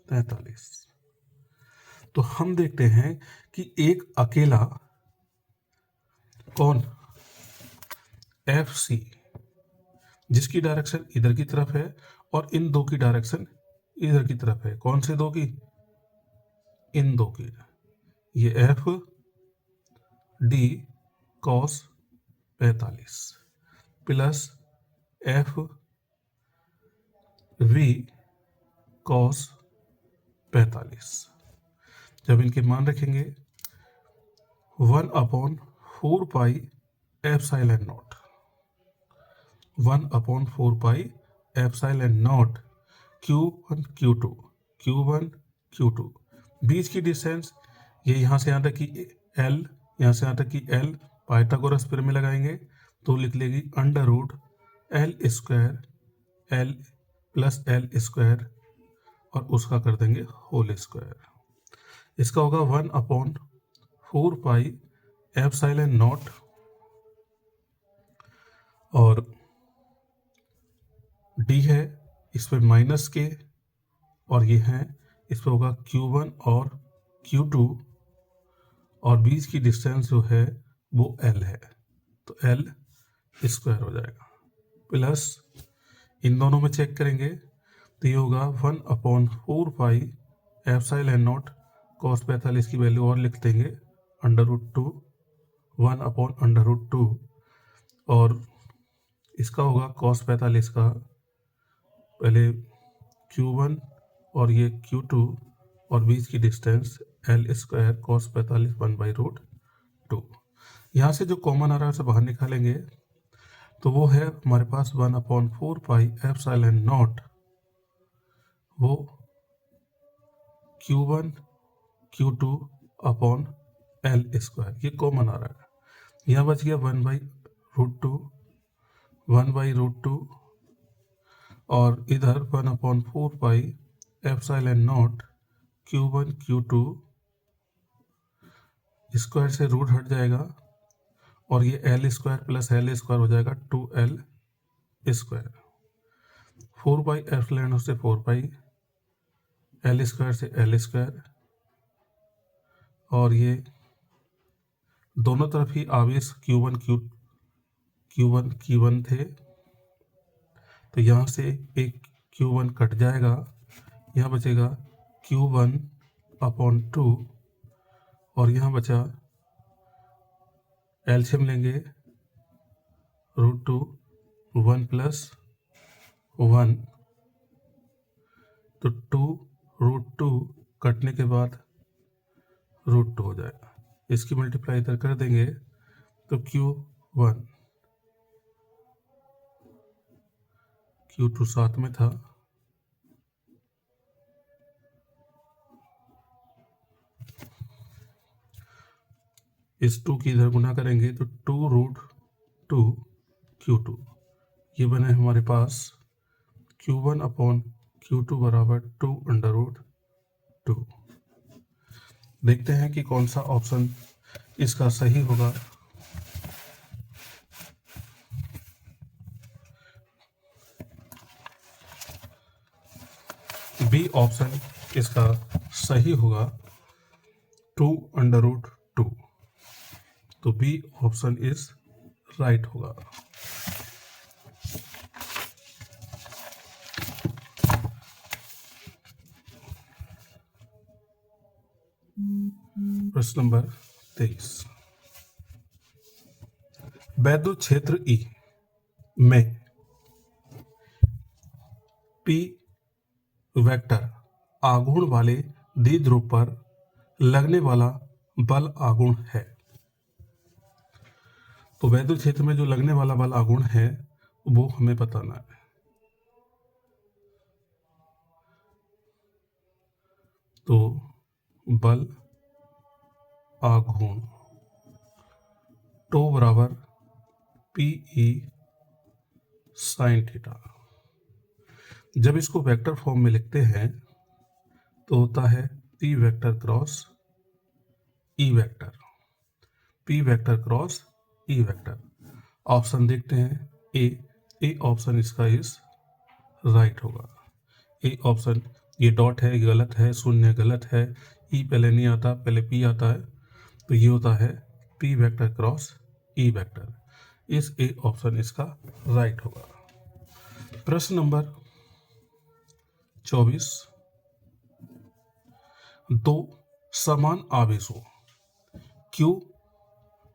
43। तो हम देखते हैं कि एक अकेला कौन? FC, जिसकी डायरेक्शन इधर की तरफ है और इन दो की डायरेक्शन इधर की तरफ है। कौन से दो की? इन दो की। ये FD cos 45 plus FV cos 45। जब इनके मान रखेंगे 1/4 epsilon not, 1/4 epsilon not Q1 Q2, Q1 Q2। बीच की डिस्टेंस ये यहाँ से यहाँ तक की L, यहाँ से यहाँ तक की L, पाइथागोरस प्रमेय लगाएंगे तो लिख लेगी √L² L प्लस L² और उसका कर देंगे होल स्क्वायर। इसका होगा 1/4 एप्सिलॉन नॉट, और D है इस पर माइनस के, और ये है इस पर होगा Q1 और Q2, और बीच की डिस्टेंस जो है वो L है तो L² हो जाएगा। प्लस इन दोनों में चेक करेंगे तो ये होगा 1/4 एप्सिलॉन नॉट cos 45 की वैल्यू और लिख देंगे √2, 1/√2, और इसका होगा cos 45 का पहले Q1 और ये Q2 और बीच की डिस्टेंस L² cos 45 1/√2। यहाँ से जो कॉमन आ रहा है उसे बाहर निकालेंगे तो वो है हमारे पास 1/4 एप्सिलॉन नॉट, वो Q1 Q2 अपॉन L², ये कॉमन आ रहा है। यहाँ बच गया 1/√2, 1/√2, और इधर 1/4 epsilon not Q1 Q2, square से रूट हट जाएगा और ये L² प्लस L² हो जाएगा 2L²। 4 एप्सिलॉन से 4 L² से L², और ये दोनों तरफ ही आवेश Q1 Q1 थे तो यहाँ से एक Q1 कट जाएगा, यहाँ बचेगा Q1/2, और यहाँ बचा एलसीएम लेंगे √2, 1 + 1, तो 2√2 कटने के बाद √2 हो जाएगा। इसकी मल्टीप्लाई इधर कर देंगे तो Q1 Q2 साथ में था, इस 2 की इधर गुना करेंगे तो 2√2 Q2, ये बने हमारे पास Q1 अपॉन Q2 बराबर 2√2। देखते हैं कि कौन सा ऑप्शन इसका सही होगा। बी ऑप्शन इसका सही होगा, 2√2। तो बी ऑप्शन इज राइट होगा। प्रश्न नंबर 23, वैद्युत क्षेत्र ई में पी वेक्टर आघूर्ण वाले द्विध्रुव पर लगने वाला बल आघूर्ण है। तो वैद्युत क्षेत्र में जो लगने वाला बल आघूर्ण है वो हमें बताना है। तो बल आघूर्ण टो बराबर PE sin थीटा। जब इसको वेक्टर फॉर्म में लिखते हैं तो होता है P vector cross E vector, P vector cross E vector. Option देखते हैं, ए ऑप्शन इसका इस राइट होगा। ए ऑप्शन, ये डॉट है गलत है, शून्य गलत है, ई पहले नहीं आता, पहले पी आता है, तो ये होता है P vector cross E vector. इस ए ऑप्शन इसका राइट होगा। प्रश्न नंबर 24, दो समान आवेशों Q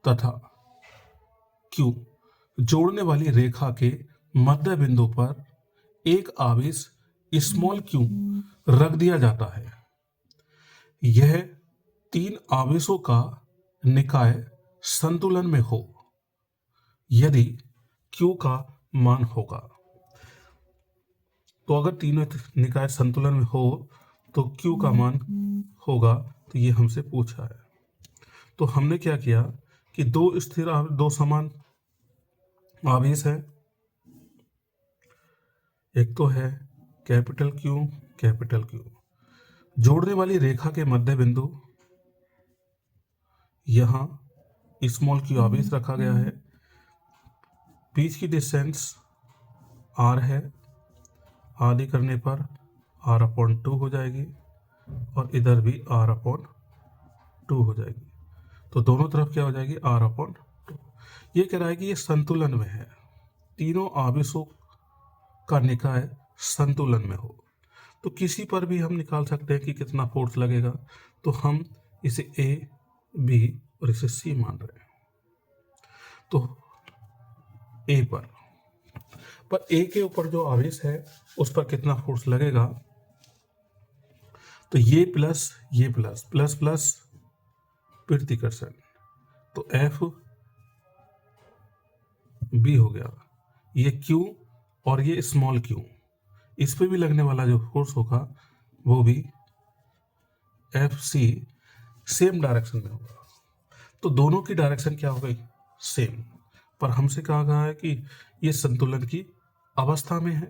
तथा Q जोड़ने वाली रेखा के मध्य बिंदु पर एक आवेश स्मॉल q रख दिया जाता है। यह तीन आवेशों का निकाय संतुलन में हो यदि q का मान होगा। तो अगर तीनों निकाय संतुलन में हो तो q का मान होगा, तो ये हमसे पूछा है। तो हमने क्या किया कि दो समान आवेश है, एक तो है कैपिटल Q, जोड़ने वाली रेखा के मध्य बिंदु यहां स्मॉल q आवेश रखा गया है, बीच की डिस्टेंस r है, आदि करने पर r/2 हो जाएगी और इधर भी r/2 हो जाएगी। तो दोनों तरफ क्या हो जाएगी, r/2। ये कह रहा है कि ये संतुलन में है, तीनों आवेशों का निकाय संतुलन में हो। तो किसी पर भी हम निकाल सकते हैं कि कितना फोर्स लगेगा। तो हम इसे A, B और इसे C मान रहे हैं। तो A पर A के ऊपर जो आवेश है उस पर कितना फोर्स लगेगा, तो ये प्लस प्लस प्रतिकर्षण, तो F B हो गया। ये Q और ये स्मॉल q, इस पे भी लगने वाला जो फोर्स होगा वो भी FC सेम डायरेक्शन में होगा। तो दोनों की डायरेक्शन क्या हो गई, सेम। पर हमसे कहा गया है कि ये संतुलन की अवस्था में है,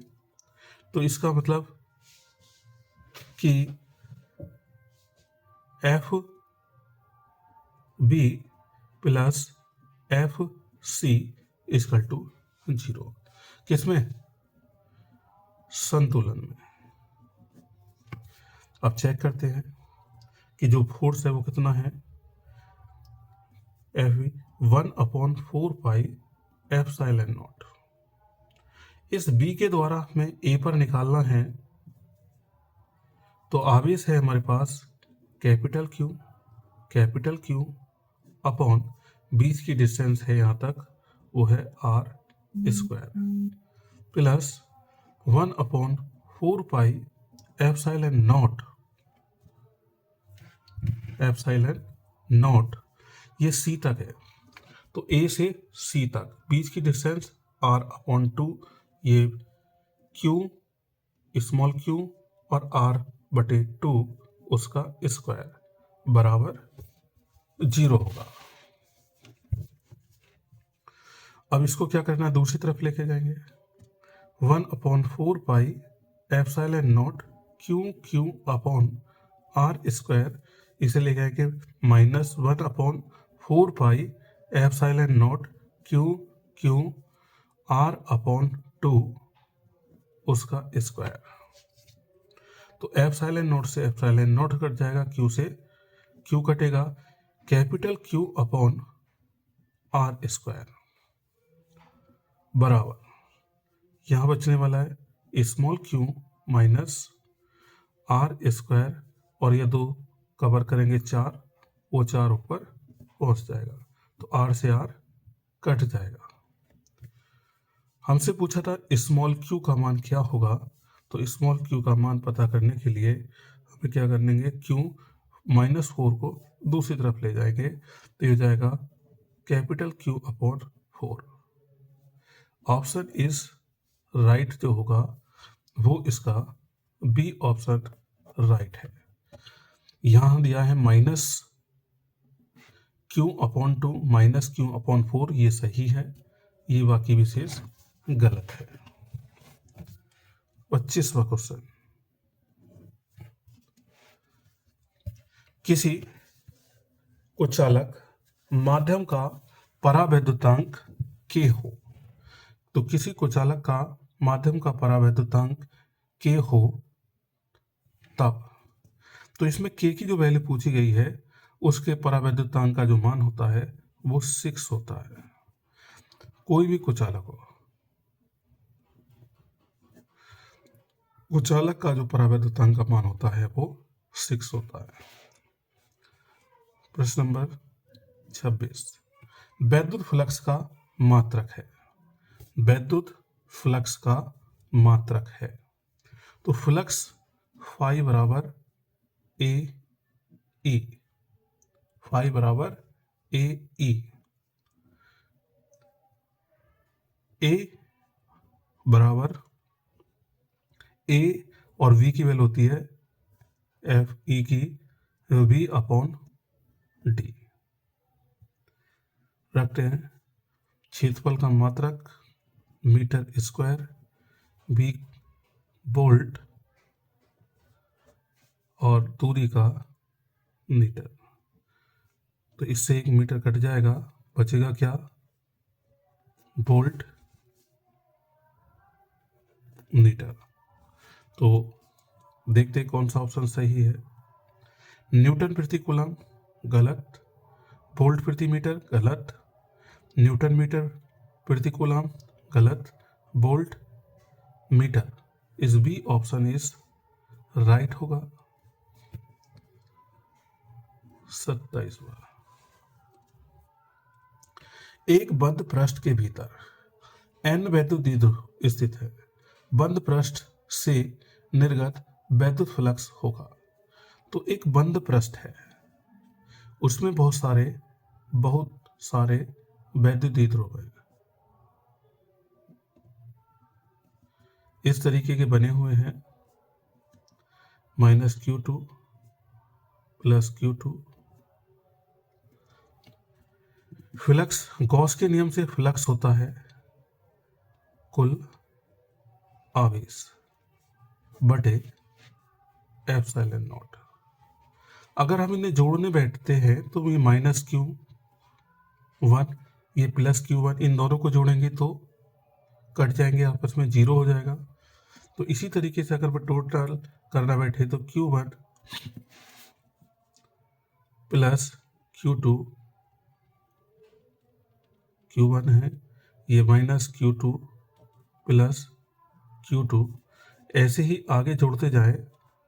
तो इसका मतलब कि FB plus FC equal to 0। किसमें, संतुलन में। अब चेक करते हैं कि जो फोर्स है वो कितना है, FV 1/4 पाई ε0। इस B के द्वारा हमें A पर निकालना है। तो आवेश है हमारे पास कैपिटल Q अपॉन बीच की डिस्टेंस है यहाँ तक, वो है r² प्लस 1/4 पाई ε0, ये C तक है। तो A से C तक बीच की डिस्टेंस r/2, ये क्यू स्मॉल क्यू और r/2 उसका स्क्वायर बराबर 0 होगा। अब इसको क्या करना है, दूसरी तरफ लेके जाएंगे। 1/4 epsilon naught Q upon R square, इसे ले जाएंगे -1/4 एप्सिलॉन नॉट क्यू r/2 उसका स्क्वायर। तो एप्सिलॉन नॉट से एप्सिलॉन नॉट कट जाएगा, क्यू से क्यू कटेगा, capital Q upon R square बराबर, यहां बचने वाला है small Q minus R square, और ये 2 कवर करेंगे 4, वो 4 ऊपर पहुंच जाएगा, तो आर से आर कट जाएगा। हमसे पूछा था स्मॉल क्यू का मान क्या होगा, तो स्मॉल क्यू का मान पता करने के लिए हमें क्या करेंगे, क्यू -4 को दूसरी तरफ ले जाएंगे, तो ये हो जाएगा capital Q upon 4। Option is right जो होगा वो इसका बी ऑप्शन राइट है। यहां दिया है -q/2 -q/4, ये सही है, ये बाकी विशेष गलत है। 25वां क्वेश्चन, किसी कुचालक माध्यम का परावैद्युतांक k हो, तो किसी कुचालक का माध्यम का परावैद्युतांक k हो तब, तो इसमें k की जो वैल्यू पूछी गई है उसके परावैद्युतांक का जो मान होता है वो 6 होता है। कोई भी कुचालक हो, कुचालक का जो परावैद्युतांक का मान होता है वो 6 होता है। प्रश्न नंबर 26, वैद्युत फ्लक्स का मात्रक है, वैद्युत फ्लक्स का मात्रक है, तो फ्लक्स फाई बराबर ए ई, फाई बराबर ए ई, ए बराबर ए और वी की वैल्यू होती है एफ ई की वी अपॉन डी। रखते हैं क्षेत्रफल का मात्रक मीटर स्क्वायर, वी वोल्ट और दूरी का मीटर, तो इससे 1 मीटर कट जाएगा, बचेगा क्या, वोल्ट मीटर। तो देखते हैं कौन सा ऑप्शन सही है। न्यूटन प्रति कूलम गलत, वोल्ट प्रति मीटर गलत, न्यूटन मीटर प्रति कूलम गलत, वोल्ट मीटर, इस बी ऑप्शन इज राइट होगा। 27वां, एक बंद पृष्ठ के भीतर n वैद्युत द्विध्रुव स्थित है, बंद पृष्ठ से निर्गत वैद्युत फ्लक्स होगा। तो एक बंद पृष्ठ है, उसमें बहुत सारे वैद्युत द्विध्रुव हैं, इस तरीके के बने हुए हैं, -q2 + q2। फ्लक्स गॉस के नियम से फ्लक्स होता है कुल आवेश बटे एप्सिलॉन नॉट। अगर हम इन्हें जोड़ने बैठते हैं तो ये -q1 ये +q1, इन दोनों को जोड़ेंगे तो कट जाएंगे, आपस में 0 हो जाएगा। तो इसी तरीके से अगर टोटल करना बैठे तो q1 + q2, q1 है, ये -q2 + q2, ऐसे ही आगे जोड़ते जाए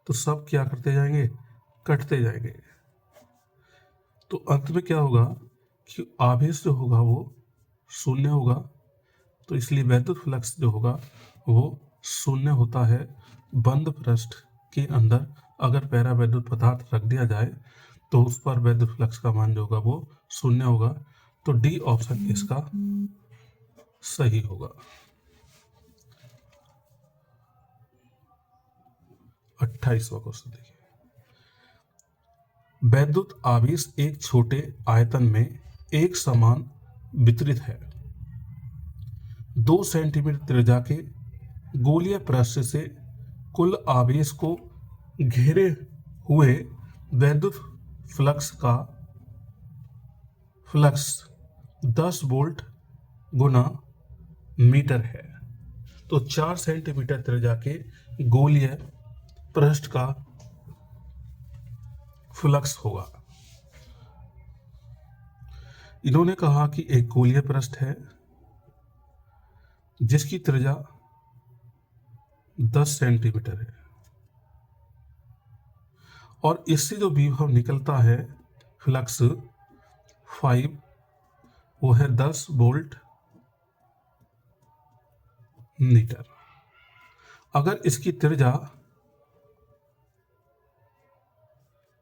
तो सब क्या करते जाएंगे, कटते जाएंगे। तो अंत में क्या होगा कि आवेश जो होगा वो 0 होगा, तो इसलिए वैद्युत फ्लक्स जो होगा वो 0 होता है। बंद पृष्ठ के अंदर अगर पैरावैद्युत पदार्थ रख दिया जाए तो उस पर वैद्युत फ्लक्स का मान जो होगा वो 0 होगा, तो डी ऑप्शन इसका सही होगा। 28वां क्वेश्चन देखिए। वैद्युत आवेश एक छोटे आयतन में एक समान वितरित है। 2 सेंटीमीटर त्रिज्या के गोलीय पृष्ठ से कुल आवेश को घेरे हुए वैद्युत फ्लक्स 10 वोल्ट गुना मीटर है। तो 4 सेंटीमीटर त्रिज्या के गोलीय पृष्ठ का फ्लक्स होगा। इन्होंने कहा कि एक गोलीय पृष्ठ है जिसकी त्रिज्या 10 सेंटीमीटर है और इससे जो विभव निकलता है फ्लक्स 5, वो है 10 वोल्ट मीटर। अगर इसकी त्रिज्या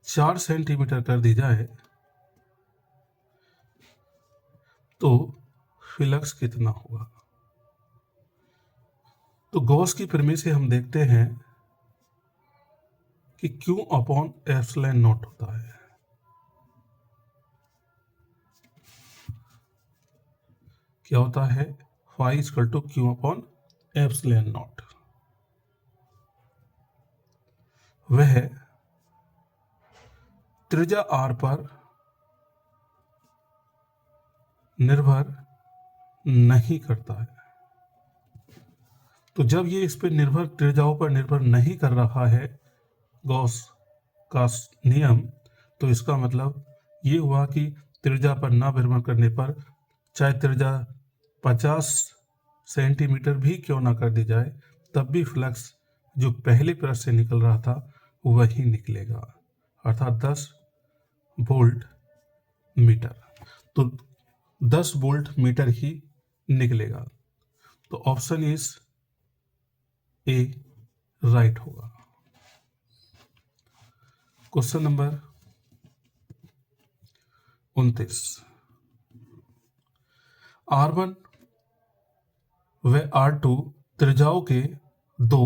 4 सेंटीमीटर कर दी जाए तो फ्लक्स कितना होगा? तो गॉस की प्रमेय से हम देखते हैं कि Q अपॉन एप्सिलॉन नॉट होता है। क्या होता है? Phi equal to Q upon epsilon naught. वह त्रिज्या R पर निर्भर नहीं करता है। तो जब ये इस पे त्रिज्याओं पर निर्भर नहीं कर रहा है गॉस का नियम, तो इसका मतलब ये हुआ कि त्रिज्या पर ना निर्भर करने पर चाहे त्रिज्या 50 सेंटीमीटर भी क्यों ना कर दी जाए, तब भी फ्लक्स जो पहले पृष्ठ से निकल रहा था वही निकलेगा, अर्थात 10 वोल्ट मीटर। तो 10 वोल्ट मीटर ही निकलेगा। तो ऑप्शन इज ए राइट होगा। Question number 29। R1 व R2 त्रिज्याओं के दो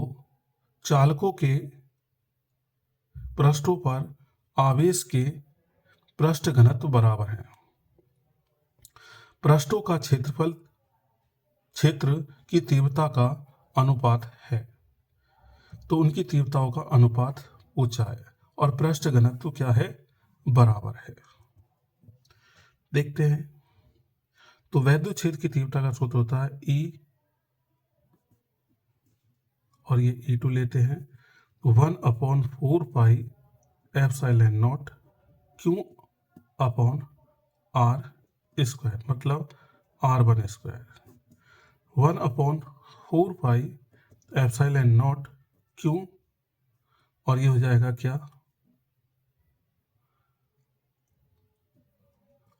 चालकों के पृष्ठों पर आवेश के पृष्ठ घनत्व बराबर है। पृष्ठों का क्षेत्रफल क्षेत्र की तीव्रता का अनुपात है। तो उनकी तीव्रताओं का अनुपात ऊंचा है और पृष्ठ घनत्व क्या है? बराबर है। देखते हैं। तो वैद्युत क्षेत्र की तीव्रता का सूत्र होता है E और ये E2 लेते हैं 1/4 pi epsilon not Q upon R square, मतलब R1 square. 1/4 pi epsilon not Q और ये हो जाएगा क्या?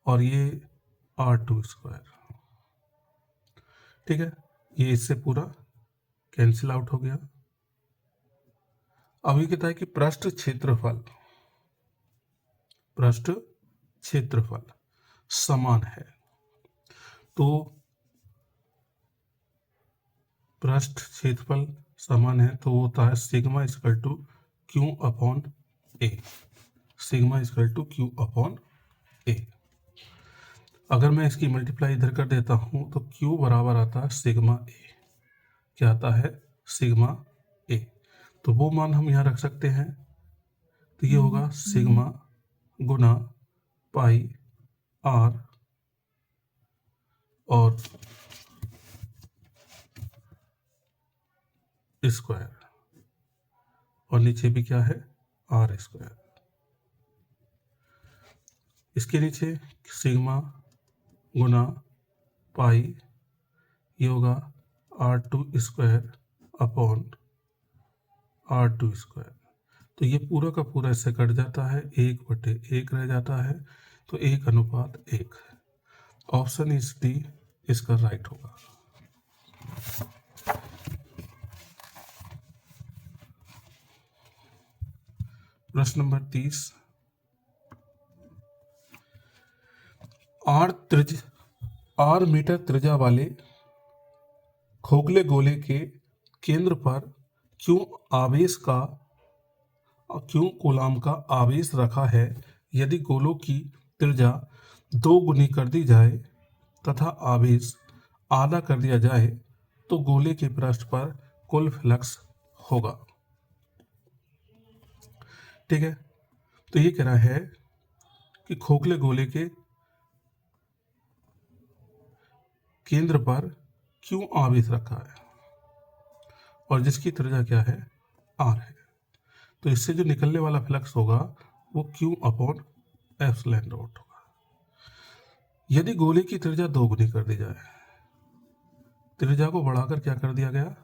और ये R2 स्क्वायर। ठीक है, ये इससे पूरा कैंसिल आउट हो गया। अभी कहता है कि पृष्ठ क्षेत्रफल समान है। तो पृष्ठ क्षेत्रफल समान है तो वो होता है sigma equal to Q upon A। Sigma equal to Q upon A। अगर मैं इसकी मल्टीप्लाई इधर कर देता हूं तो Q बराबर आता है सिग्मा A। क्या आता है? Sigma A। तो वो मान हम यहां रख सकते हैं। तो ये होगा सिग्मा गुना पाई R और स्क्वायर, और नीचे भी क्या है? R square. इसके नीचे सिग्मा गुना पाई, ये होगा R2 square upon R2 square. तो ये पूरा का पूरा इससे कट जाता है, 1/1 रह जाता है, तो 1:1। ऑप्शन इज डी इसका राइट होगा। प्रश्न नंबर 30। R मीटर त्रिज्या वाले खोखले गोले के केंद्र पर Q आवेश का क्यों कूलाम का आवेश रखा है। यदि गोलों की त्रिज्या 2 गुनी कर दी जाए तथा आवेश आधा कर दिया जाए तो गोले के पृष्ठ पर कुल फ्लक्स होगा। ठीक है, तो ये कह रहा है कि खोखले गोले के केंद्र पर क्यों आवेश रखा है और जिसकी त्रिज्या क्या है, आर है। तो इससे जो निकलने वाला फ्लक्स होगा वो क्यू अपॉन एप्सिलॉन नॉट होगा। यदि गोले की त्रिज्या 2 गुनी कर दी जाए, त्रिज्या को बढ़ाकर क्या कर दिया गया,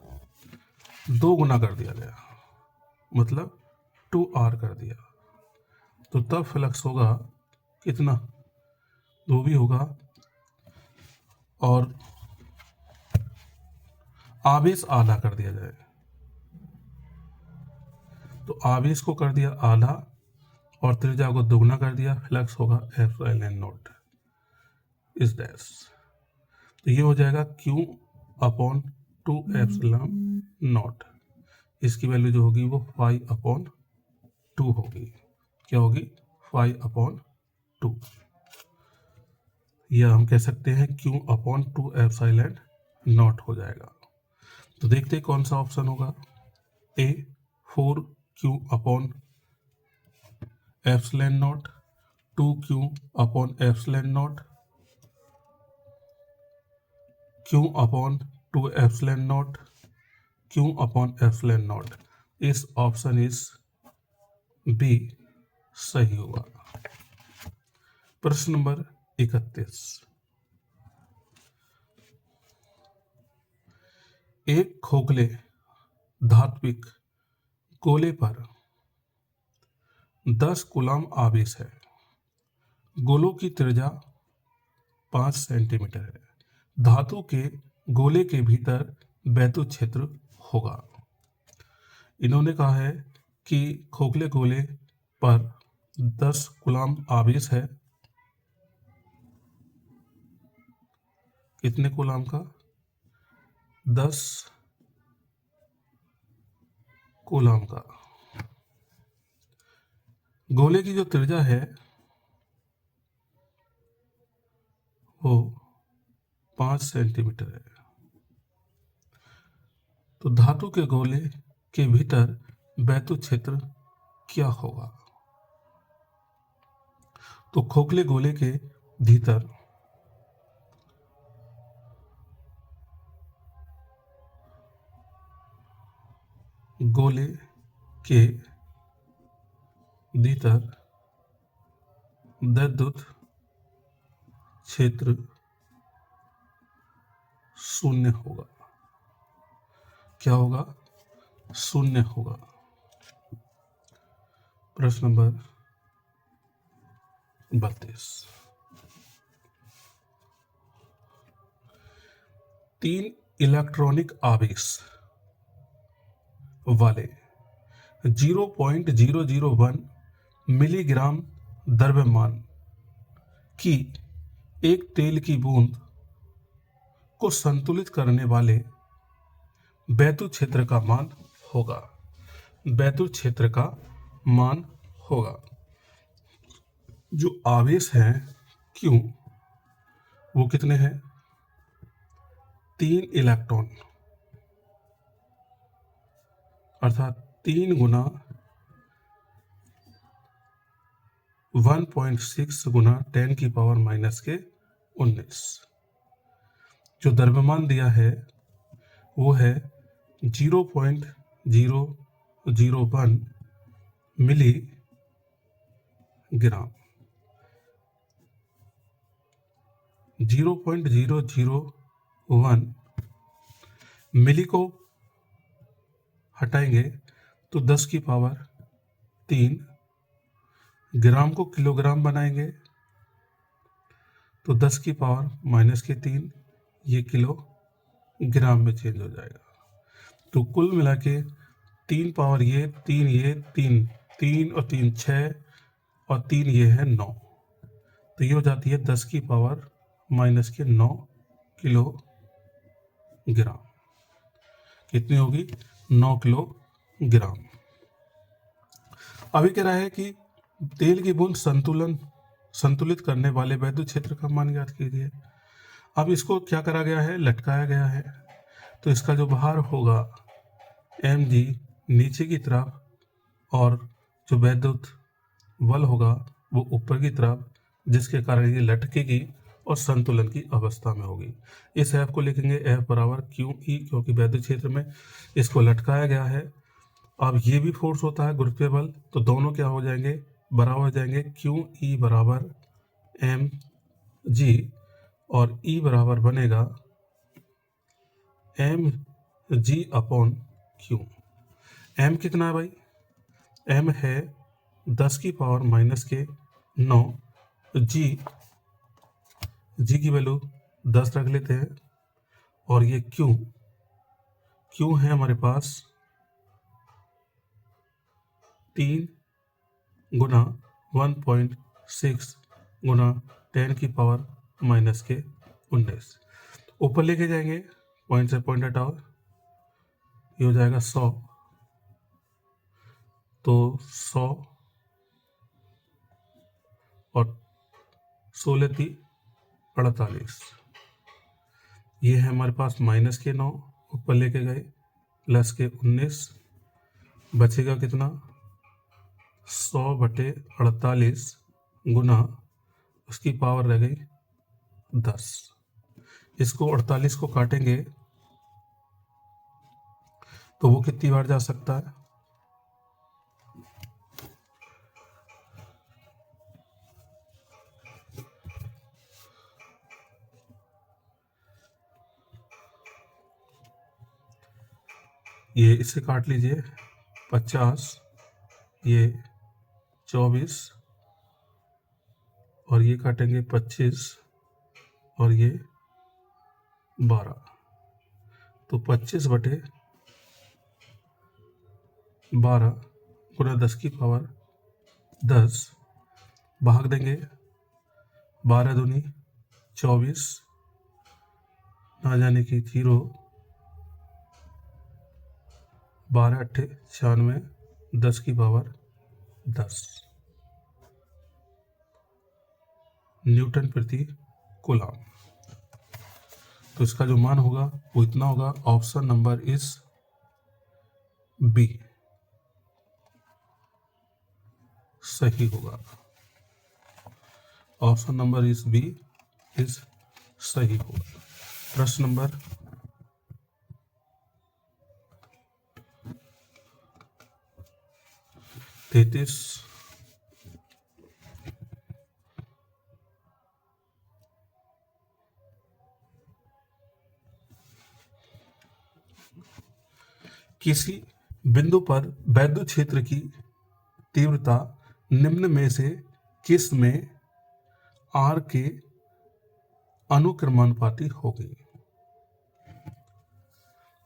2 गुना कर दिया गया, मतलब 2r कर दिया, तो तब फ्लक्स होगा कितना, 2 भी होगा। और आवेश आधा कर दिया जाए तो आवेश को कर दिया आधा और त्रिज्या को दोगुना कर दिया, फ्लक्स होगा एप्सिलॉन नॉट इस डैश। तो ये हो जाएगा Q अपॉन 2 एप्सिलॉन नॉट। इसकी वैल्यू जो होगी वो 5 अपॉन 2 होगी। क्या होगी, 5 अपॉन 2, या हम कह सकते हैं Q अपॉन 2 एप्सिलॉन नॉट हो जाएगा। तो देखते हैं कौन सा ऑप्शन होगा। ए 4Q upon epsilon not, 2Q upon epsilon not, Q upon 2 epsilon not, Q upon epsilon not. इस ऑप्शन इज बी सही होगा। प्रश्न नंबर 31, एक खोखले धात्विक गोले पर 10 कूलाम आवेश है। गोलों की त्रिज्या 5 सेंटीमीटर है। धातु के गोले के भीतर वैद्युत क्षेत्र होगा। इन्होंने कहा है कि खोखले गोले पर 10 कूलाम आवेश है। कितने कूलाम का, 10 कूलाम का। गोले की जो त्रिज्या है वो 5 सेंटीमीटर है। तो धातु के गोले के भीतर वैद्युत क्षेत्र क्या होगा। तो खोखले गोले के भीतर गोले के भीतर वैद्युत क्षेत्र शून्य होगा। क्या होगा, शून्य होगा। प्रश्न नंबर 32, 3 इलेक्ट्रॉनिक आवेश वाले 0.001 मिलीग्राम द्रव्यमान की एक तेल की बूंद को संतुलित करने वाले वैद्युत क्षेत्र का मान होगा। वैद्युत क्षेत्र का मान होगा। जो आवेश हैं क्यों, वो कितने हैं, 3 इलेक्ट्रॉन, अर्थात 3 गुना 1.6 गुना 10 की पावर माइनस के 19। जो द्रव्यमान दिया है वो है 0.001 मिलीग्राम। 0.001 मिली को हटाएंगे तो 10 की पावर 3, ग्राम को किलोग्राम बनाएंगे तो 10 की पावर माइनस के 3, ये किलो ग्राम में चेंज हो जाएगा। तो कुल मिला के 3 पावर ये 3 ये 3 3 और 3 6 और 3 ये है 9, तो ये हो जाती है 10 की पावर माइनस के 9 किलो ग्राम। कितनी होगी, 9 किलो ग्राम। अभी कह रहा है कि तेल की बूंद संतुलित करने वाले वैद्युत क्षेत्र का मान ज्ञात कीजिए। अब इसको क्या करा गया है, लटकाया गया है, तो इसका जो भार होगा mg नीचे की तरफ और जो वैद्युत बल होगा वो ऊपर की तरफ, जिसके कारण ये लटकेगी और संतुलन की अवस्था में होगी। इस F को लिखेंगे F बराबर QE, क्योंकि वैद्युत क्षेत्र में इसको लटकाया गया है। अब ये भी फोर्स होता है गुरुत्वीय बल, तो दोनों क्या हो जाएंगे, बराबर हो जाएंगे। QE बराबर mg और E बराबर बनेगा mg अपॉन Q। m कितना है भाई, m है 10 की पावर माइनस के 9, g की वैल्यू 10 रख लेते हैं, और ये q है हमारे पास 3 गुना 1.6 गुना 10 की पावर माइनस के 19। ऊपर लेके जाएंगे, पॉइंट से पॉइंट हटाओ, ये हो जाएगा 100, तो 100 और 16 थी 48, ये है हमारे पास माइनस के 9, ऊपर लेके गए प्लस के 19, बचेगा कितना 100/48 गुना उसकी पावर रह गई 10। इसको 48 को काटेंगे तो वो कितनी बार जा सकता है, ये इससे काट लीजिए 50, ये 24 और ये काटेंगे 25 और ये 12, तो 25/12 गुना 10 की पावर 10, भाग देंगे 12 दूनी 24, ना जाने की 0, 12 अट्ठे 96, 10 की पावर 10 न्यूटन प्रति कूलम। तो इसका जो मान होगा वो इतना होगा। ऑप्शन नंबर इज बी सही होगा। Option number is B is सही होगा। प्रश्न नंबर 33, किसी बिंदु पर वैद्युत क्षेत्र की तीव्रता निम्न में से किस में R के अनुक्रमानुपाती होगी,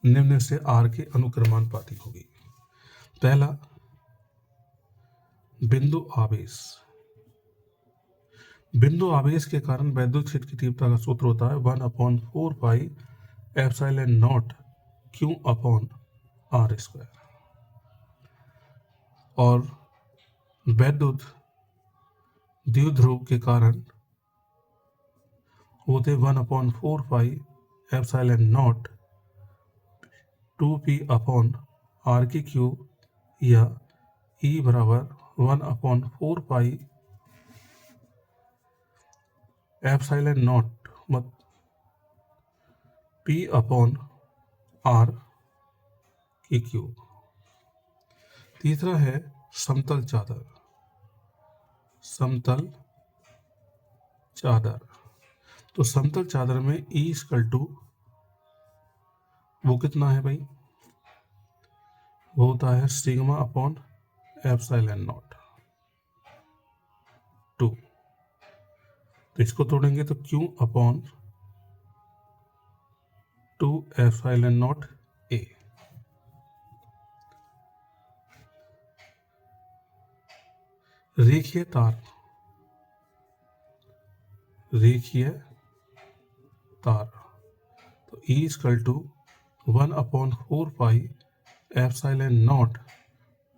निम्न से R के अनुक्रमानुपाती होगी। पहला, बिंदु आवेश। बिंदु आवेश के कारण वैद्युत क्षेत्र की तीव्रता का सूत्र होता है 1/4πε0 Q/r²। और वैद्युत द्विध्रुव के कारण होते 1/4πε0 2p/r³ या E बराबर 1/4πε0 p/r³। तीसरा है समतल चादर। समतल चादर, तो समतल चादर में E = वो कितना है भाई, वो होता है σ/ε0 2। तो इसको तोड़ेंगे तो Q/2ε0a। रेखीय तार, रेखीय तार, तो E = 1/4πε0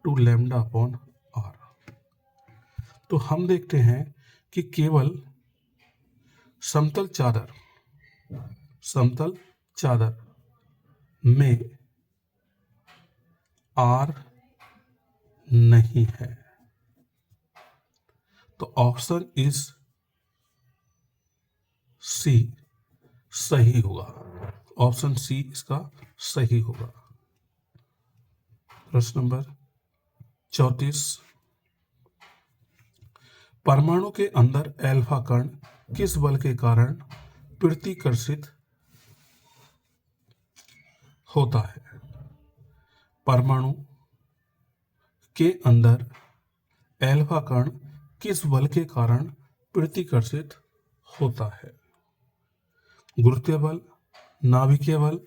2λ/r। तो हम देखते हैं कि केवल समतल चादर में आर नहीं है। तो ऑप्शन इज सी सही होगा। ऑप्शन सी इसका सही होगा। प्रश्न नंबर 34, परमाणु के अंदर एल्फा कण किस बल के कारण प्रतिकर्षित होता है? परमाणु के अंदर एल्फा कण किस बल के कारण प्रतिकर्षित होता है? गुरुत्वीय बल, नाभिकीय बल,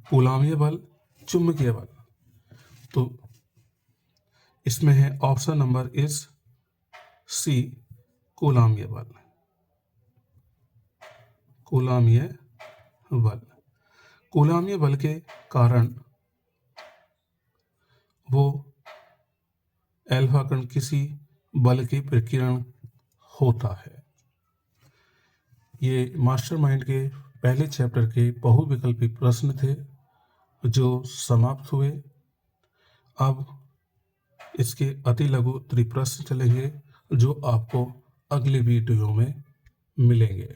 कूलाम्य बल, चुंबकीय बल। तो इसमें है ऑप्शन नंबर इज सी, कूलाम्य बल। कूलाम्य बल, कूलाम्य बल के कारण वो एल्फा कण किसी बल की प्रकीर्णन होता है। ये मास्टरमाइंड के पहले चैप्टर के बहुविकल्पी प्रश्न थे जो समाप्त हुए। अब इसके अति लघु उत्तरीय प्रश्न चलेंगे जो आपको अगले वीडियो में मिलेंगे।